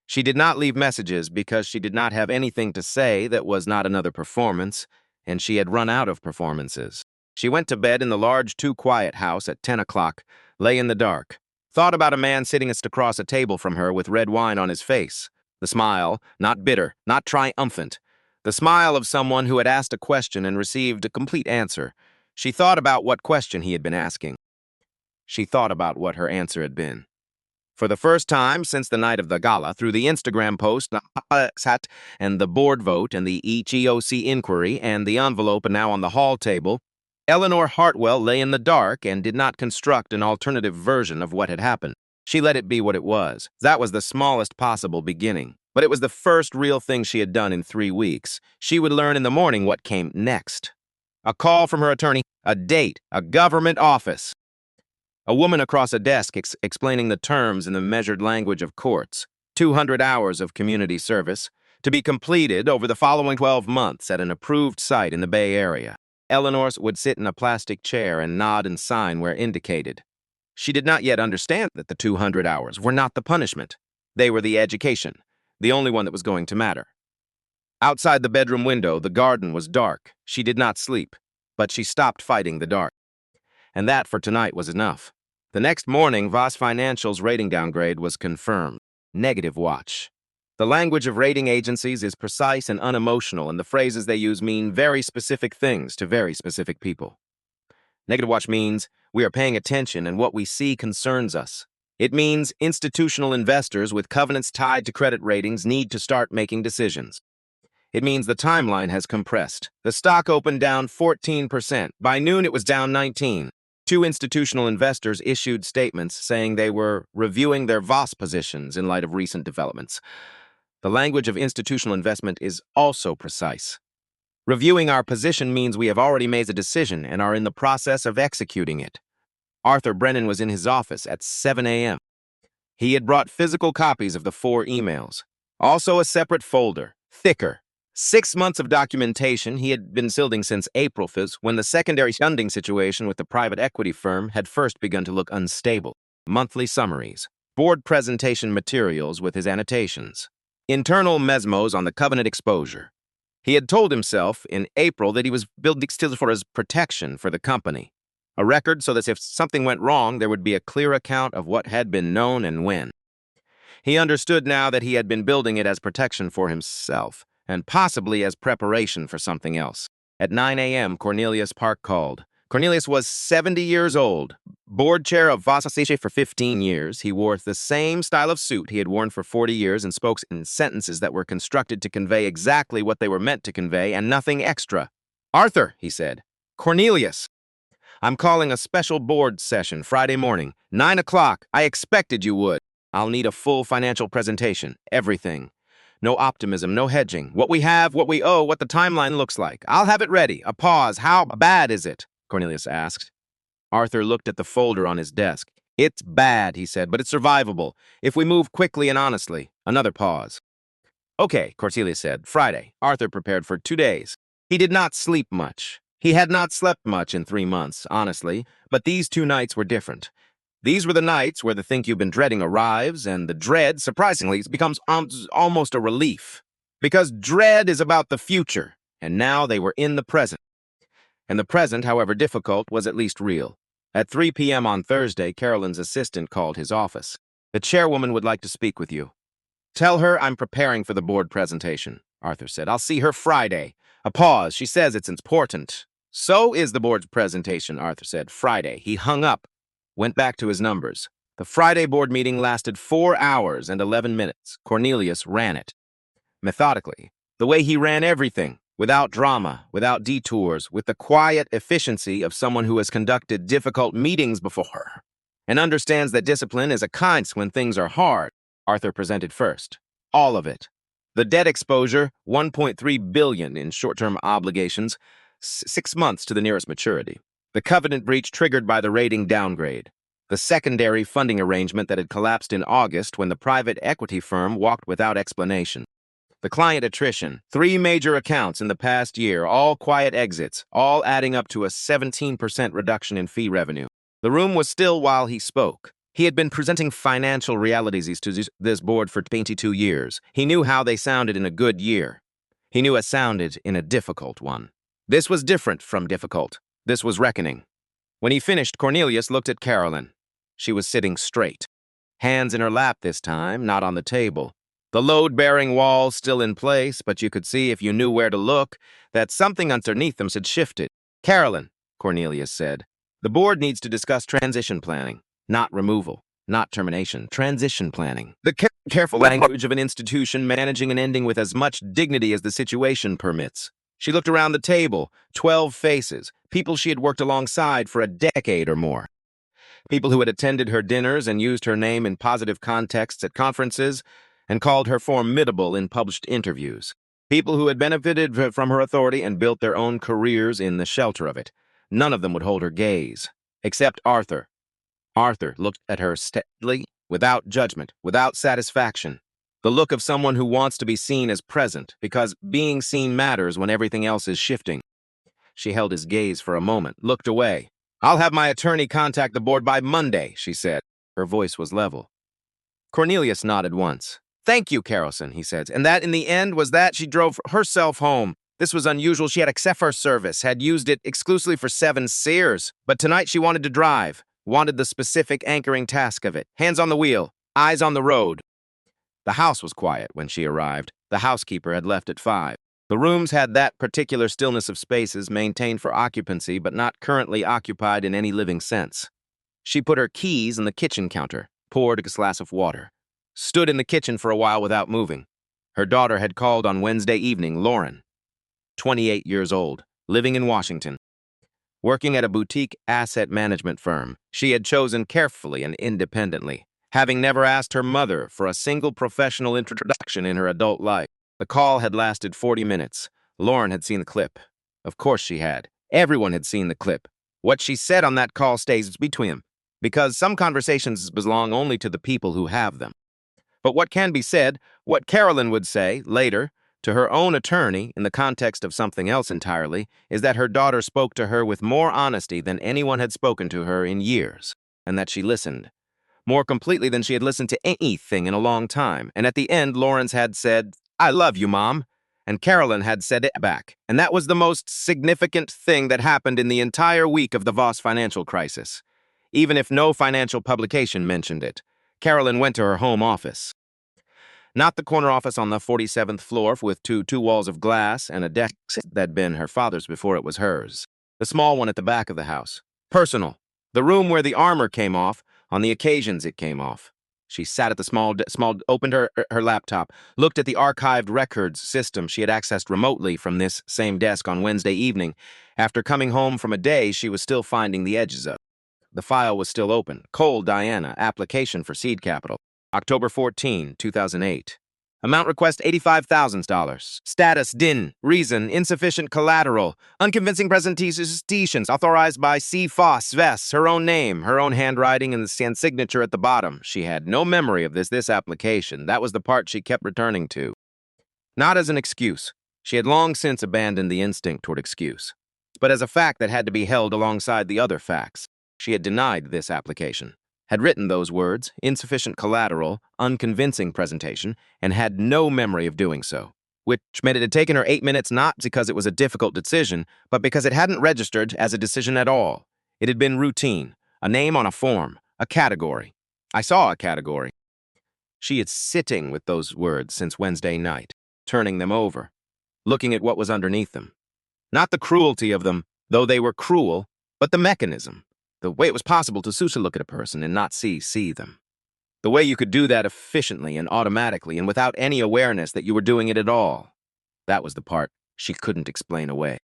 She did not leave messages because she did not have anything to say that was not another performance, and she had run out of performances. She went to bed in the large, too-quiet house at 10 o'clock, lay in the dark, thought about a man sitting just across a table from her with red wine on his face. The smile, not bitter, not triumphant. The smile of someone who had asked a question and received a complete answer. She thought about what question he had been asking. She thought about what her answer had been. For the first time since the night of the gala, through the Instagram post and the board vote and the EEOC inquiry and the envelope now on the hall table, Eleanor Hartwell lay in the dark and did not construct an alternative version of what had happened. She let it be what it was. That was the smallest possible beginning. But it was the first real thing she had done in 3 weeks. She would learn in the morning what came next. A call from her attorney, a date, a government office. A woman across a desk explaining the terms in the measured language of courts. 200 hours of community service to be completed over the following 12 months at an approved site in the Bay Area. Eleanor would sit in a plastic chair and nod and sign where indicated. She did not yet understand that the 200 hours were not the punishment. They were the education, the only one that was going to matter. Outside the bedroom window, the garden was dark. She did not sleep, but she stopped fighting the dark. and that for tonight was enough. The next morning, Voss Financial's rating downgrade was confirmed. Negative watch. The language of rating agencies is precise and unemotional, and the phrases they use mean very specific things to very specific people. Negative watch means we are paying attention and what we see concerns us. It means institutional investors with covenants tied to credit ratings need to start making decisions. It means the timeline has compressed. The stock opened down 14%. By noon, it was down 19%. Two institutional investors issued statements saying they were reviewing their Voss positions in light of recent developments. The language of institutional investment is also precise. Reviewing our position means we have already made a decision and are in the process of executing it. Arthur Brennan was in his office at 7 a.m. He had brought physical copies of the 4 emails. Also a separate folder, thicker. 6 months of documentation he had been building since April 5th, when the secondary funding situation with the private equity firm had first begun to look unstable. Monthly summaries, board presentation materials with his annotations, internal memos on the covenant exposure. He had told himself in April that he was building still for his protection for the company. A record so that if something went wrong, there would be a clear account of what had been known and when. He understood now that he had been building it as protection for himself, and possibly as preparation for something else. At 9 a.m., Cornelius Park called. Cornelius was 70 years old, board chair of Voss for 15 years. He wore the same style of suit he had worn for 40 years and spoke in sentences that were constructed to convey exactly what they were meant to convey and nothing extra. "Arthur," he said. "Cornelius. I'm calling a special board session Friday morning, 9 o'clock. I expected you would. I'll need a full financial presentation, everything. No optimism, no hedging. What we have, what we owe, what the timeline looks like. I'll have it ready." A pause. "How bad is it?" Cornelius asked. Arthur looked at the folder on his desk. "It's bad," he said, "but it's survivable, if we move quickly and honestly." Another pause. "Okay," Cornelius said. Friday. Arthur prepared for 2 days. He did not sleep much. He had not slept much in 3 months, honestly, but these 2 nights were different. These were the nights where the thing you've been dreading arrives, and the dread, surprisingly, becomes almost a relief. Because dread is about the future, and now they were in the present. And the present, however difficult, was at least real. At 3 p.m. on Thursday, Carolyn's assistant called his office. "The chairwoman would like to speak with you." "Tell her I'm preparing for the board presentation," Arthur said. "I'll see her Friday." A pause. "She says it's important." "So is the board's presentation," Arthur said. Friday. He hung up. Went back to his numbers. The Friday board meeting lasted 4 hours and 11 minutes. Cornelius ran it. Methodically. The way he ran everything. Without drama, without detours, with the quiet efficiency of someone who has conducted difficult meetings before and understands that discipline is a kind when things are hard. Arthur presented first. All of it. The debt exposure, $1.3 billion in short-term obligations, 6 months to the nearest maturity. The covenant breach triggered by the rating downgrade. The secondary funding arrangement that had collapsed in August when the private equity firm walked without explanation. The client attrition, 3 major accounts in the past year, all quiet exits, all adding up to a 17% reduction in fee revenue. The room was still while he spoke. He had been presenting financial realities to this board for 22 years. He knew how they sounded in a good year. He knew it sounded in a difficult one. This was different from difficult. This was reckoning. When he finished, Cornelius looked at Carolyn. She was sitting straight. Hands in her lap this time, not on the table. The load-bearing walls still in place, but you could see if you knew where to look that something underneath them had shifted. "Carolyn," Cornelius said, "the board needs to discuss transition planning. Not removal, not termination, transition planning. The careful language of an institution managing and ending with as much dignity as the situation permits." She looked around the table, 12 faces, people she had worked alongside for a decade or more. People who had attended her dinners and used her name in positive contexts at conferences and called her formidable in published interviews. People who had benefited from her authority and built their own careers in the shelter of it. None of them would hold her gaze, except Arthur. Arthur looked at her steadily, without judgment, without satisfaction. The look of someone who wants to be seen as present, because being seen matters when everything else is shifting. She held his gaze for a moment, looked away. "I'll have my attorney contact the board by Monday," she said. Her voice was level. Cornelius nodded once. "Thank you, Carolyn," he said. And that, in the end, was that she drove herself home. This was unusual. She had a Xephor service, had used it exclusively for 7 Sears. But tonight she wanted to drive, wanted the specific anchoring task of it. Hands on the wheel, eyes on the road. The house was quiet when she arrived. The housekeeper had left at 5. The rooms had that particular stillness of spaces maintained for occupancy but not currently occupied in any living sense. She put her keys on the kitchen counter, poured a glass of water, stood in the kitchen for a while without moving. Her daughter had called on Wednesday evening, Lauren, 28 years old, living in Washington. Working at a boutique asset management firm, she had chosen carefully and independently, having never asked her mother for a single professional introduction in her adult life. The call had lasted 40 minutes. Lauren had seen the clip. Of course she had. Everyone had seen the clip. What she said on that call stays between them, because some conversations belong only to the people who have them. But what can be said, what Carolyn would say later, to her own attorney in the context of something else entirely, is that her daughter spoke to her with more honesty than anyone had spoken to her in years, and that she listened more completely than she had listened to anything in a long time. And at the end, Lawrence had said, "I love you, Mom." And Carolyn had said it back. And that was the most significant thing that happened in the entire week of the Voss financial crisis. Even if no financial publication mentioned it, Carolyn went to her home office. Not the corner office on the 47th floor with two walls of glass and a desk that had been her father's before it was hers. The small one at the back of the house. Personal. The room where the armor came off on the occasions it came off. She sat at the opened her laptop, looked at the archived records system she had accessed remotely from this same desk on Wednesday evening. After coming home from a day she was still finding the edges of. The file was still open. Cole Diana, application for seed capital. October 14, 2008. Amount request $85,000. Status DIN. Reason insufficient collateral. Unconvincing presentations authorized by C. Voss Vess. Her own name, her own handwriting, and the signature at the bottom. She had no memory of this application. That was the part she kept returning to. Not as an excuse. She had long since abandoned the instinct toward excuse, but as a fact that had to be held alongside the other facts. She had denied this application, had written those words, insufficient collateral, unconvincing presentation, and had no memory of doing so, which meant it had taken her 8 minutes not because it was a difficult decision, but because it hadn't registered as a decision at all. It had been routine, a name on a form, a category. I saw a category. She is sitting with those words since Wednesday night, turning them over, looking at what was underneath them. Not the cruelty of them, though they were cruel, but the mechanism. The way it was possible to look at a person and not see them. The way you could do that efficiently and automatically and without any awareness that you were doing it at all. That was the part she couldn't explain away.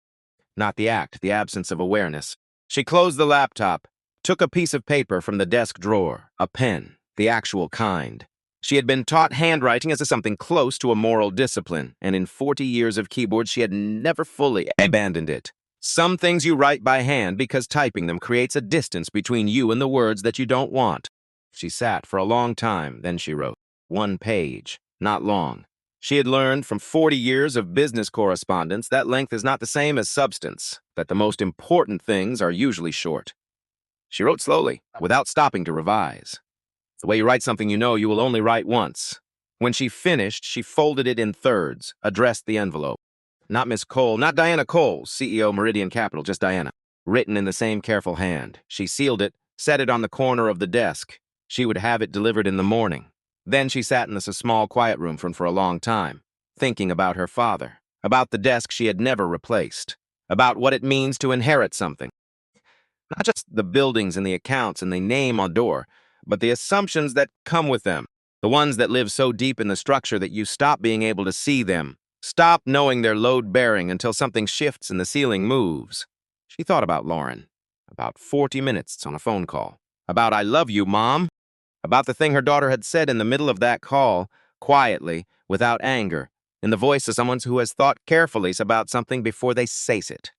Not the act, the absence of awareness. She closed the laptop, took a piece of paper from the desk drawer, a pen, the actual kind. She had been taught handwriting as something close to a moral discipline, and in 40 years of keyboard she had never fully abandoned it. Some things you write by hand because typing them creates a distance between you and the words that you don't want. She sat for a long time, then she wrote. 1 page, not long. She had learned from 40 years of business correspondence that length is not the same as substance, that the most important things are usually short. She wrote slowly, without stopping to revise. The way you write something you know you will only write once. When she finished, she folded it in thirds, addressed the envelope. Not Miss Cole, not Diana Cole, CEO Meridian Capital, just Diana. Written in the same careful hand. She sealed it, set it on the corner of the desk. She would have it delivered in the morning. Then she sat in this small, quiet room for a long time, thinking about her father, about the desk she had never replaced, about what it means to inherit something. Not just the buildings and the accounts and the name on the door, but the assumptions that come with them, the ones that live so deep in the structure that you stop being able to see them. Stop knowing they're load-bearing until something shifts and the ceiling moves. She thought about Lauren. About 40 minutes on a phone call. About "I love you, Mom." About the thing her daughter had said in the middle of that call, quietly, without anger, in the voice of someone who has thought carefully about something before they say it.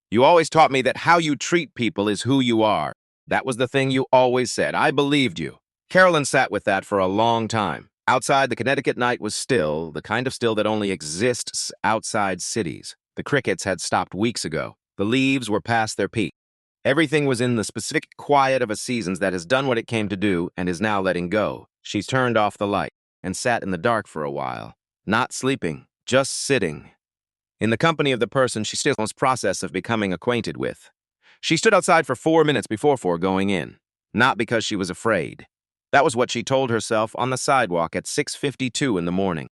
"You always taught me that how you treat people is who you are. That was the thing you always said. I believed you." Carolyn sat with that for a long time. Outside, the Connecticut night was still, the kind of still that only exists outside cities. The crickets had stopped weeks ago. The leaves were past their peak. Everything was in the specific quiet of a season that has done what it came to do and is now letting go. She turned off the light and sat in the dark for a while. Not sleeping, just sitting. in the company of the person she still was in the process of becoming acquainted with. She stood outside for 4 minutes before going in, not because she was afraid. That was what she told herself on the sidewalk at 6:52 in the morning.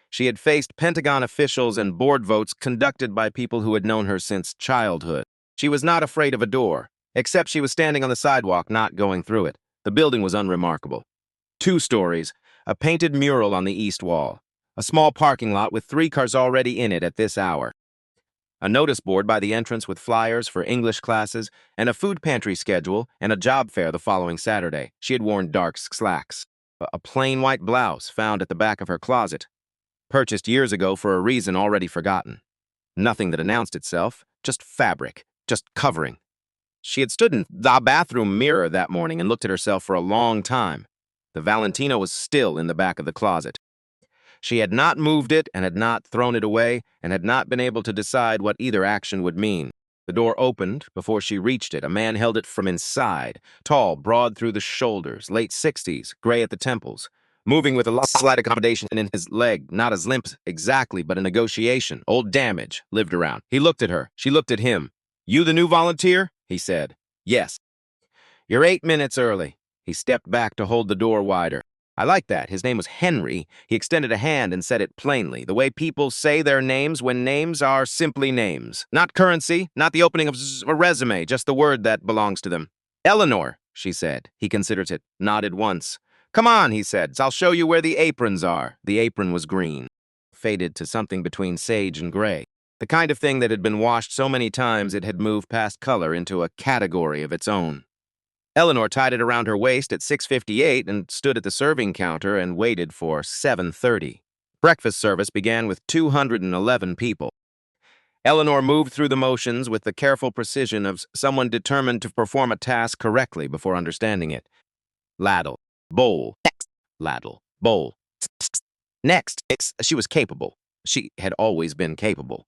She had faced Pentagon officials and board votes conducted by people who had known her since childhood. She was not afraid of a door, except she was standing on the sidewalk, not going through it. The building was unremarkable. 2 stories, a painted mural on the east wall, a small parking lot with 3 cars already in it at this hour, a notice board by the entrance with flyers for English classes and a food pantry schedule and a job fair the following Saturday. She had worn dark slacks, a plain white blouse found at the back of her closet, purchased years ago for a reason already forgotten. Nothing that announced itself, just fabric, just covering. She had stood in the bathroom mirror that morning and looked at herself for a long time. The Valentino was still in the back of the closet. She had not moved it and had not thrown it away and had not been able to decide what either action would mean. The door opened before she reached it. A man held it from inside, tall, broad through the shoulders, late 60s, gray at the temples, moving with a slight accommodation in his leg, not as limp exactly, but a negotiation. Old damage lived around. He looked at her. She looked at him. "You the new volunteer?" he said. "Yes." "You're 8 minutes early." He stepped back to hold the door wider. I like that. His name was Henry. He extended a hand and said it plainly, the way people say their names when names are simply names. Not currency, not the opening of a resume, just the word that belongs to them. "Eleanor," she said. He considered it, nodded once. "Come on," he said. "I'll show you where the aprons are." The apron was green, faded to something between sage and gray. The kind of thing that had been washed so many times it had moved past color into a category of its own. Eleanor tied it around her waist at 6:58 and stood at the serving counter and waited for 7:30. Breakfast service began with 211 people. Eleanor moved through the motions with the careful precision of someone determined to perform a task correctly before understanding it. Ladle, bowl, ladle, bowl. Next, she was capable. She had always been capable.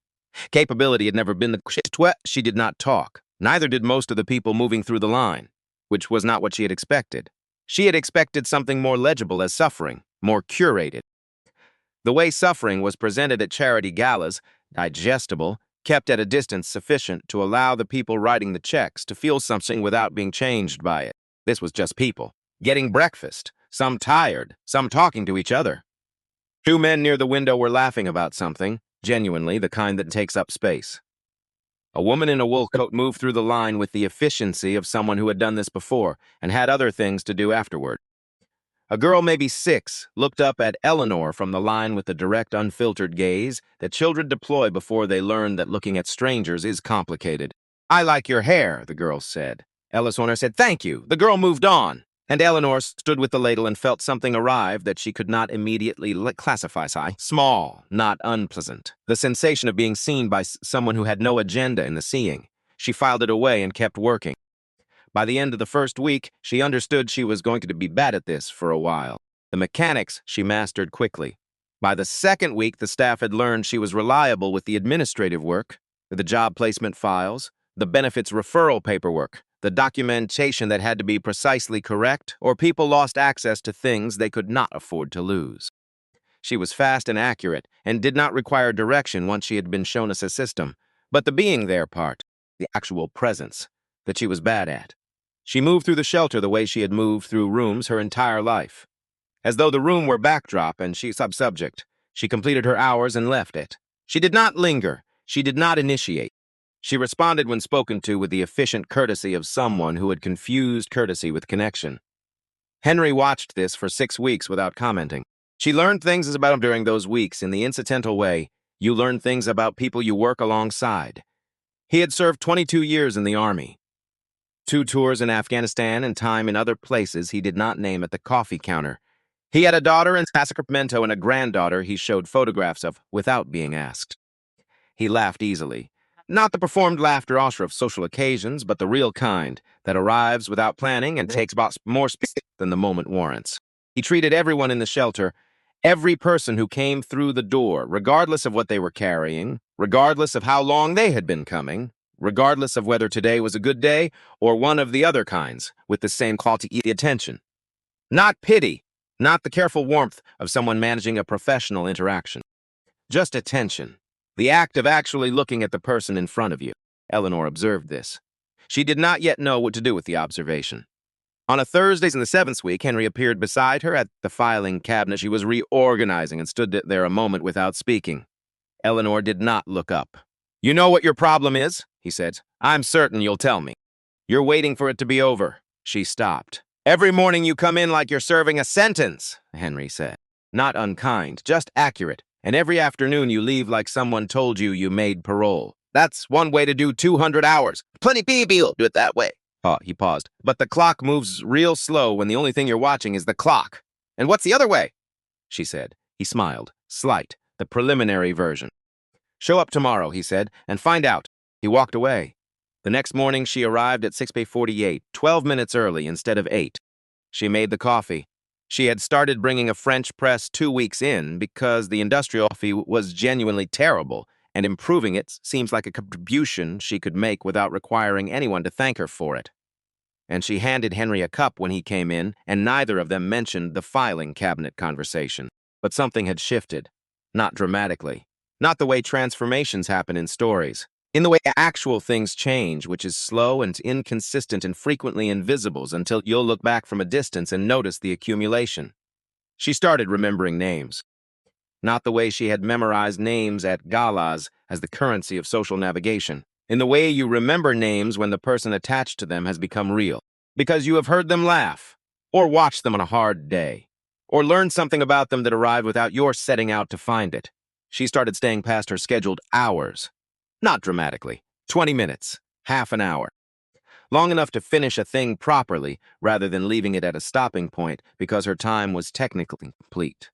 Capability had never been the she did not talk. Neither did most of the people moving through the line, which was not what she had expected. She had expected something more legible as suffering, more curated. The way suffering was presented at charity galas, digestible, kept at a distance sufficient to allow the people writing the checks to feel something without being changed by it. This was just people, getting breakfast, some tired, some talking to each other. 2 men near the window were laughing about something, genuinely the kind that takes up space. A woman in a wool coat moved through the line with the efficiency of someone who had done this before and had other things to do afterward. A girl, maybe 6, looked up at Eleanor from the line with the direct, unfiltered gaze that children deploy before they learn that looking at strangers is complicated. "I like your hair," the girl said. Eleanor said, "Thank you." The girl moved on, and Eleanor stood with the ladle and felt something arrive that she could not immediately classify. Small, not unpleasant. The sensation of being seen by someone who had no agenda in the seeing. She filed it away and kept working. By the end of the first week, she understood she was going to be bad at this for a while. The mechanics she mastered quickly. By the second week, the staff had learned she was reliable with the administrative work, the job placement files, the benefits referral paperwork, the documentation that had to be precisely correct, or people lost access to things they could not afford to lose. She was fast and accurate, and did not require direction once she had been shown a system, but the being there part, the actual presence, that she was bad at. She moved through the shelter the way she had moved through rooms her entire life. As though the room were backdrop and she subject, she completed her hours and left it. She did not linger. She did not initiate. She responded when spoken to with the efficient courtesy of someone who had confused courtesy with connection. Henry watched this for 6 weeks without commenting. She learned things about him during those weeks in the incidental way you learn things about people you work alongside. He had served 22 years in the Army. 2 tours in Afghanistan and time in other places he did not name at the coffee counter. He had a daughter in Sacramento and a granddaughter he showed photographs of without being asked. He laughed easily. Not the performed laughter of social occasions, but the real kind that arrives without planning and takes about more space than the moment warrants. He treated everyone in the shelter, every person who came through the door, regardless of what they were carrying, regardless of how long they had been coming, regardless of whether today was a good day or one of the other kinds, with the same quality attention. Not pity, not the careful warmth of someone managing a professional interaction. Just attention. The act of actually looking at the person in front of you. Eleanor observed this. She did not yet know what to do with the observation. On a Thursday in the 7th week, Henry appeared beside her at the filing cabinet. She was reorganizing and stood there a moment without speaking. Eleanor did not look up. "You know what your problem is?" he said. "I'm certain you'll tell me. You're waiting for it to be over." She stopped. "Every morning you come in like you're serving a sentence," Henry said. "Not unkind, just accurate. And every afternoon you leave like someone told you you made parole. That's one way to do 200 hours. Plenty people do it that way." Oh, he paused. "But the clock moves real slow when the only thing you're watching is the clock. And what's the other way?" she said. He smiled. "Slight, the preliminary version." "Show up tomorrow," he said, "and find out." He walked away. The next morning she arrived at 6:48, 12 minutes early instead of 8. She made the coffee. She had started bringing a French press 2 weeks in because the industrial coffee was genuinely terrible, and improving it seems like a contribution she could make without requiring anyone to thank her for it. And she handed Henry a cup when he came in, and neither of them mentioned the filing cabinet conversation. But something had shifted. Not dramatically. Not the way transformations happen in stories. In the way actual things change, which is slow and inconsistent and frequently invisible until you'll look back from a distance and notice the accumulation. She started remembering names. Not the way she had memorized names at galas as the currency of social navigation. In the way you remember names when the person attached to them has become real. Because you have heard them laugh, or watched them on a hard day, or learned something about them that arrived without your setting out to find it. She started staying past her scheduled hours. Not dramatically. 20 minutes. Half an hour. Long enough to finish a thing properly, rather than leaving it at a stopping point because her time was technically complete.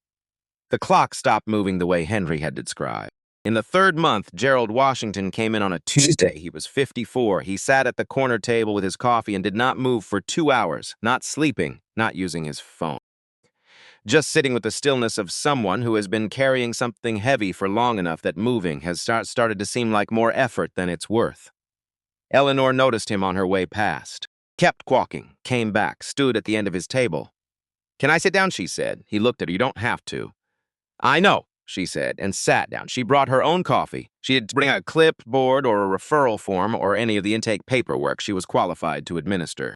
The clock stopped moving the way Henry had described. In the 3rd month, Gerald Washington came in on a Tuesday. He was 54. He sat at the corner table with his coffee and did not move for 2 hours, not sleeping, not using his phone. Just sitting with the stillness of someone who has been carrying something heavy for long enough that moving has started to seem like more effort than it's worth. Eleanor noticed him on her way past. Kept walking, came back, stood at the end of his table. "Can I sit down?" she said. He looked at her. "You don't have to." "I know," she said, and sat down. She brought her own coffee. She had to bring a clipboard or a referral form or any of the intake paperwork she was qualified to administer.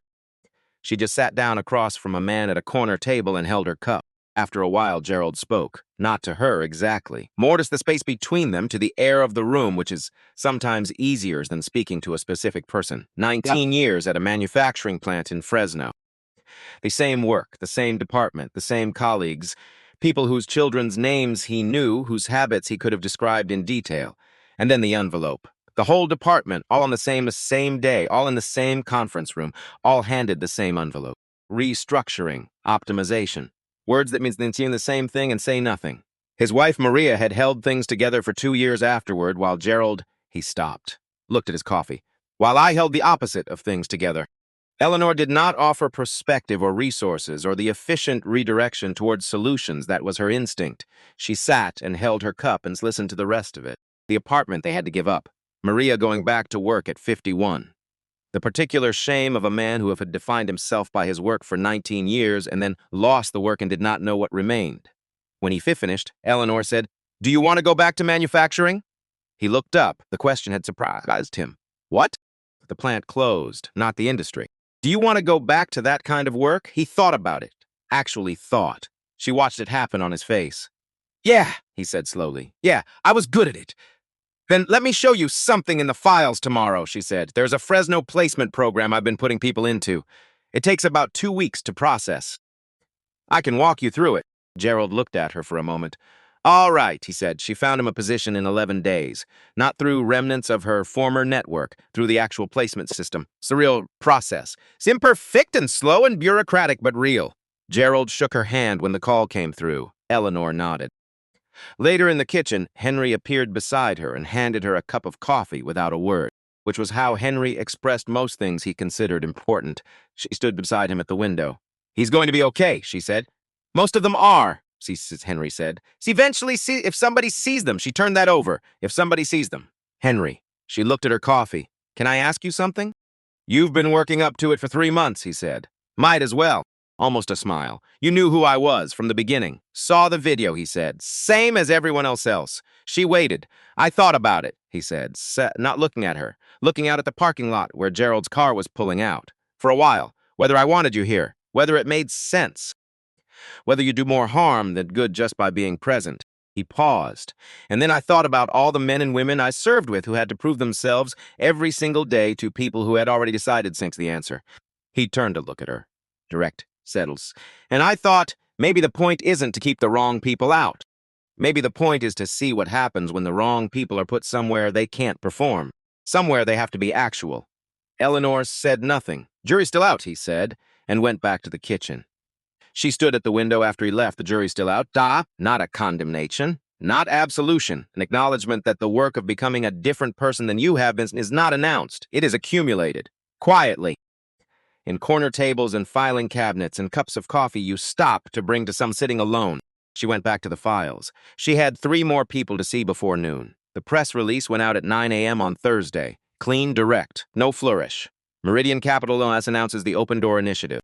She just sat down across from a man at a corner table and held her cup. After a while, Gerald spoke. Not to her exactly. More to the space between them, to the air of the room, which is sometimes easier than speaking to a specific person. 19 years at a manufacturing plant in Fresno. The same work, the same department, the same colleagues, people whose children's names he knew, whose habits he could have described in detail. And then the envelope. The whole department, all on the same day, all in the same conference room, all handed the same envelope. Restructuring, optimization. Words that mean the same thing and say nothing. His wife Maria had held things together for 2 years afterward, while Gerald, he stopped, looked at his coffee. While I held the opposite of things together. Eleanor did not offer perspective or resources or the efficient redirection towards solutions that was her instinct. She sat and held her cup and listened to the rest of it. The apartment they had to give up. Maria going back to work at 51. The particular shame of a man who had defined himself by his work for 19 years and then lost the work and did not know what remained. When he finished, Eleanor said, "Do you want to go back to manufacturing?" He looked up. The question had surprised him. "What?" "The plant closed, not the industry." "Do you want to go back to that kind of work?" He thought about it. Actually thought. She watched it happen on his face. "Yeah," he said slowly. "Yeah, I was good at it." "Then let me show you something in the files tomorrow," she said. "There's a Fresno placement program I've been putting people into. It takes about 2 weeks to process. I can walk you through it." Gerald looked at her for a moment. "All right," he said. She found him a position in 11 days. Not through remnants of her former network, through the actual placement system. It's a real process. It's imperfect and slow and bureaucratic, but real. Gerald shook her hand when the call came through. Eleanor nodded. Later in the kitchen, Henry appeared beside her and handed her a cup of coffee without a word, which was how Henry expressed most things he considered important. She stood beside him at the window. "He's going to be okay," she said. "Most of them are," Henry said. If somebody sees them, she turned that over. "If somebody sees them." "Henry." She looked at her coffee. "Can I ask you something?" "You've been working up to it for 3 months," he said. "Might as well." almost a smile. You knew who I was from the beginning. Saw the video, he said. Same as everyone else. She waited. I thought about it, he said, not looking at her, looking out at the parking lot where Gerald's car was pulling out. For a while, whether I wanted you here, whether it made sense, whether you do more harm than good just by being present. He paused, and then I thought about all the men and women I served with who had to prove themselves every single day to people who had already decided Sync's the answer. He turned to look at her. Direct, settles. And I thought, maybe the point isn't to keep the wrong people out. Maybe the point is to see what happens when the wrong people are put somewhere they can't perform, somewhere they have to be actual. Eleanor said nothing. Jury's still out, he said, and went back to the kitchen. She stood at the window after he left. The jury's still out. Not a condemnation, not absolution, an acknowledgement that the work of becoming a different person than you have been is not announced. It is accumulated, quietly. In corner tables and filing cabinets and cups of coffee you stop to bring to some sitting alone. She went back to the files. She had 3 more people to see before noon. The press release went out at 9 a.m. on Thursday. Clean, direct, no flourish. Meridian Capital OS announces the Open Door Initiative,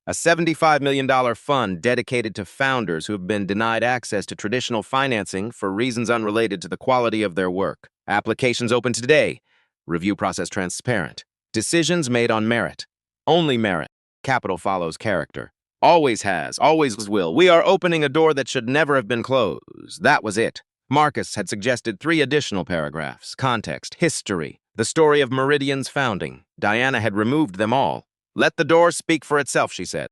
a $75 million fund dedicated to founders who have been denied access to traditional financing for reasons unrelated to the quality of their work. Applications open today. Review process transparent. Decisions made on merit. Only merit. Capital follows character. Always has, always will. We are opening a door that should never have been closed. That was it. Marcus had suggested 3 additional paragraphs. Context, history, the story of Meridian's founding. Diana had removed them all. Let the door speak for itself, she said.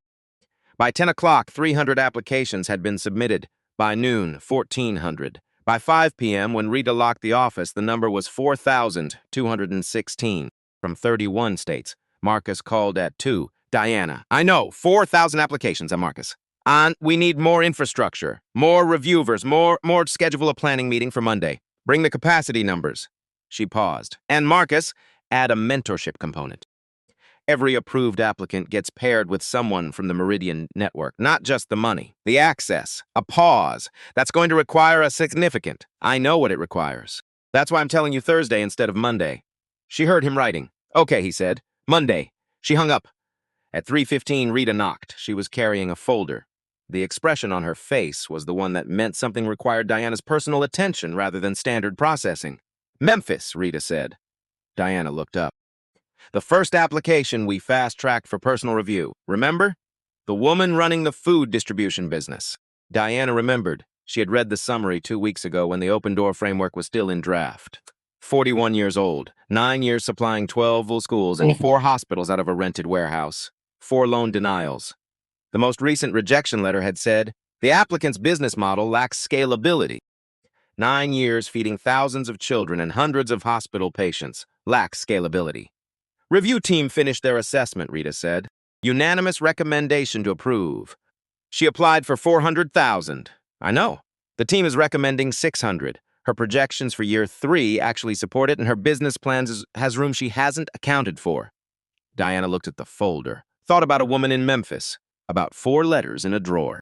By 10 o'clock, 300 applications had been submitted. By noon, 1,400. By 5 p.m., when Rita locked the office, the number was 4,216 from 31 states. Marcus called at 2. Diana, I know, 4,000 applications, Marcus. We need more infrastructure, more reviewers, more schedule a planning meeting for Monday. Bring the capacity numbers. She paused. And Marcus, add a mentorship component. Every approved applicant gets paired with someone from the Meridian network, not just the money, the access, a pause. That's going to require a significant. I know what it requires. That's why I'm telling you Thursday instead of Monday. She heard him writing. Okay, he said. Monday. She hung up. At 3:15, Rita knocked. She was carrying a folder. The expression on her face was the one that meant something required Diana's personal attention rather than standard processing. Memphis, Rita said. Diana looked up. The first application we fast-tracked for personal review. Remember? The woman running the food distribution business. Diana remembered. She had read the summary 2 weeks ago when the Open Door framework was still in draft. 41 years old, 9 years supplying 12 full schools and 4 hospitals out of a rented warehouse. 4 loan denials. The most recent rejection letter had said, the applicant's business model lacks scalability. 9 years feeding thousands of children and hundreds of hospital patients. Lacks scalability. Review team finished their assessment, Rita said. Unanimous recommendation to approve. She applied for 400,000. I know. The team is recommending 600. Her projections for year 3 actually support it, and her business plans has room she hasn't accounted for. Diana looked at the folder, thought about a woman in Memphis, about 4 letters in a drawer,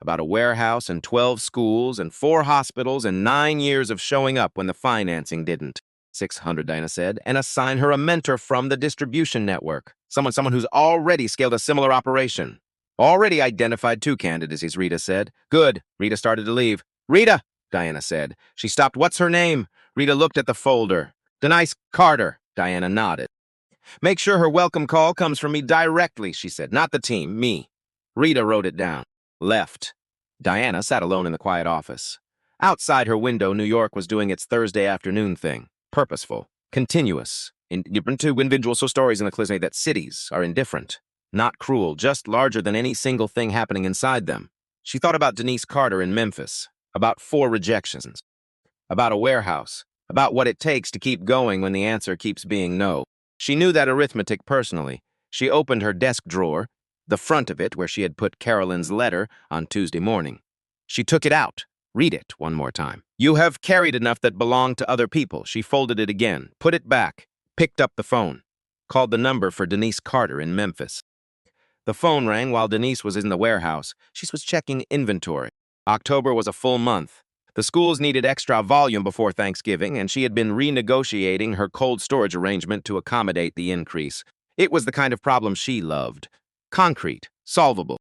about a warehouse and 12 schools and 4 hospitals and 9 years of showing up when the financing didn't. 600, Diana said, and assign her a mentor from the distribution network. Someone who's already scaled a similar operation. Already identified 2 candidates, Rita said. Good. Rita started to leave. Rita, Diana said. She stopped. What's her name? Rita looked at the folder. Denise Carter. Diana nodded. Make sure her welcome call comes from me directly, she said. Not the team, me. Rita wrote it down. Left. Diana sat alone in the quiet office. Outside her window, New York was doing its Thursday afternoon thing. Purposeful, continuous, indifferent to individual stories in the cliché that cities are indifferent, not cruel, just larger than any single thing happening inside them. She thought about Denise Carter in Memphis, about 4 rejections, about a warehouse, about what it takes to keep going when the answer keeps being no. She knew that arithmetic personally. She opened her desk drawer, the front of it where she had put Carolyn's letter on Tuesday morning. She took it out. Read it one more time. You have carried enough that belonged to other people. She folded it again, put it back, picked up the phone, called the number for Denise Carter in Memphis. The phone rang while Denise was in the warehouse. She was checking inventory. October was a full month. The schools needed extra volume before Thanksgiving, and she had been renegotiating her cold storage arrangement to accommodate the increase. It was the kind of problem she loved. Concrete, Solvable.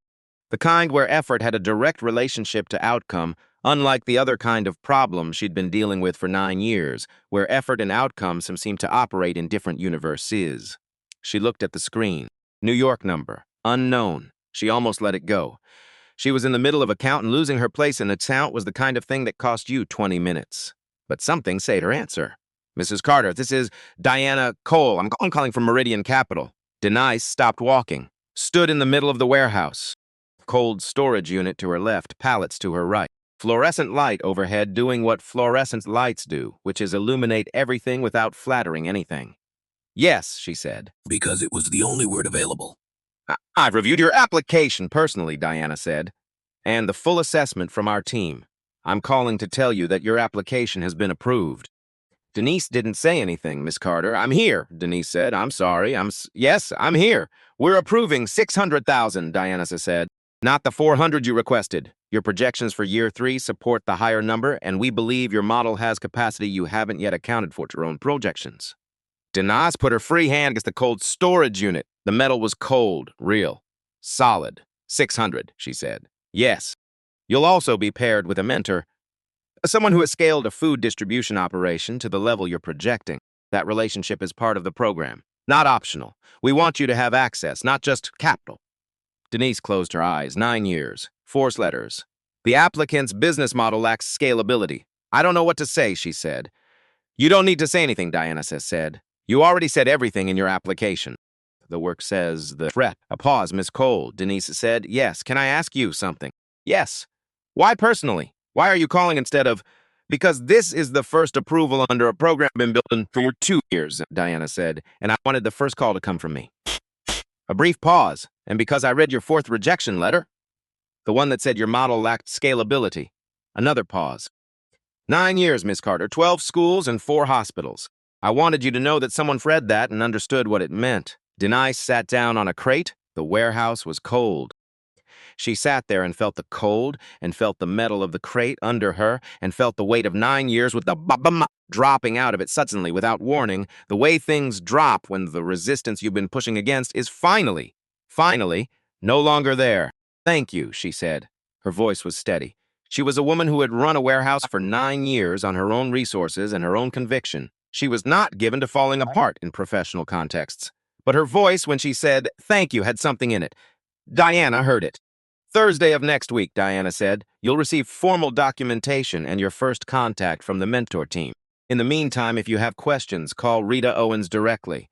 The kind where effort had a direct relationship to outcome, unlike the other kind of problem she'd been dealing with for 9 years, where effort and outcome seemed to operate in different universes. She looked at the screen. New York number. Unknown. She almost let it go. She was in the middle of a count, and losing her place in the count was the kind of thing that cost you 20 minutes. But something said her answer. Mrs. Carter, this is Diana Cole. I'm calling from Meridian Capital. Denise stopped walking, stood in the middle of the warehouse. Cold storage unit to her left, pallets to her right. Fluorescent light overhead doing what fluorescent lights do, which is illuminate everything without flattering anything. Yes, she said. Because it was the only word available. I've reviewed your application personally, Diana said, and the full assessment from our team. I'm calling to tell you that your application has been approved. Denise didn't say anything, Miss Carter. I'm here, Denise said. I'm sorry. Yes, I'm here. We're approving 600,000, Diana said. Not the 400 you requested. Your projections for year 3 support the higher number, and we believe your model has capacity you haven't yet accounted for your own projections. Denise put her free hand against the cold storage unit. The metal was cold, real, solid. 600, she said. Yes. You'll also be paired with a mentor, someone who has scaled a food distribution operation to the level you're projecting. That relationship is part of the program, not optional. We want you to have access, not just capital. Denise closed her eyes. 9 years. 4 letters. The applicant's business model lacks scalability. I don't know what to say, she said. You don't need to say anything, Diana said. You already said everything in your application. The work says the threat. A pause, Miss Cole. Denise said, yes. Can I ask you something? Yes. Why personally? Why are you calling instead of... Because this is the first approval under a program I've been building for 2 years, Diana said, and I wanted the first call to come from me. A brief pause, and because I read your 4th rejection letter, the one that said your model lacked scalability. Another pause. 9 years, Miss Carter, 12 schools and 4 hospitals. I wanted you to know that someone read that and understood what it meant. Denise sat down on a crate. The warehouse was cold. She sat there and felt the cold, and felt the metal of the crate under her, and felt the weight of 9 years with the ba-ba-ma dropping out of it suddenly without warning. The way things drop when the resistance you've been pushing against is finally, no longer there. Thank you, she said. Her voice was steady. She was a woman who had run a warehouse for 9 years on her own resources and her own conviction. She was not given to falling apart in professional contexts. But her voice, when she said, thank you, had something in it. Diana heard it. Thursday of next week, Diana said, you'll receive formal documentation and your first contact from the mentor team. In the meantime, if you have questions, call Rita Owens directly.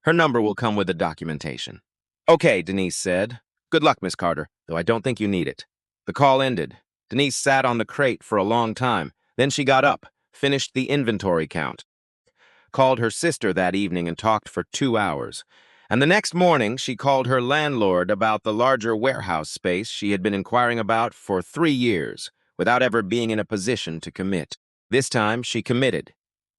Her number will come with the documentation. Okay, Denise said. Good luck, Miss Carter, though I don't think you need it. The call ended. Denise sat on the crate for a long time. Then she got up, finished the inventory count, called her sister that evening and talked for 2 hours. And the next morning, she called her landlord about the larger warehouse space she had been inquiring about for 3 years, without ever being in a position to commit. This time, she committed.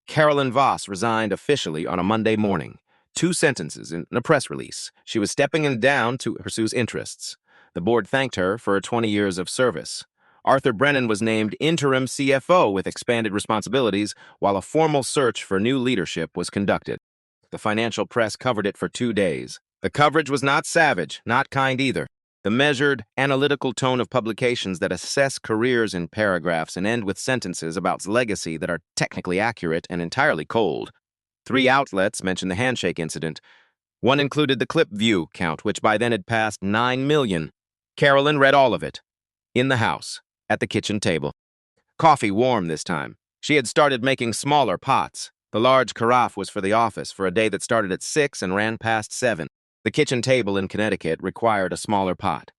Carolyn Voss resigned officially on a Monday morning. 2 sentences in a press release. She was stepping down to pursue interests. The board thanked her for her 20 years of service. Arthur Brennan was named interim CFO with expanded responsibilities, while a formal search for new leadership was conducted. The financial press covered it for 2 days. The coverage was not savage, not kind either. The measured, analytical tone of publications that assess careers in paragraphs and end with sentences about legacy that are technically accurate and entirely cold. 3 outlets mentioned the handshake incident. One included the clip view count, which by then had passed 9 million. Carolyn read all of it. In the house, at the kitchen table. Coffee warm this time. She had started making smaller pots. The large carafe was for the office for a day that started at 6 and ran past 7. The kitchen table in Connecticut required a smaller pot.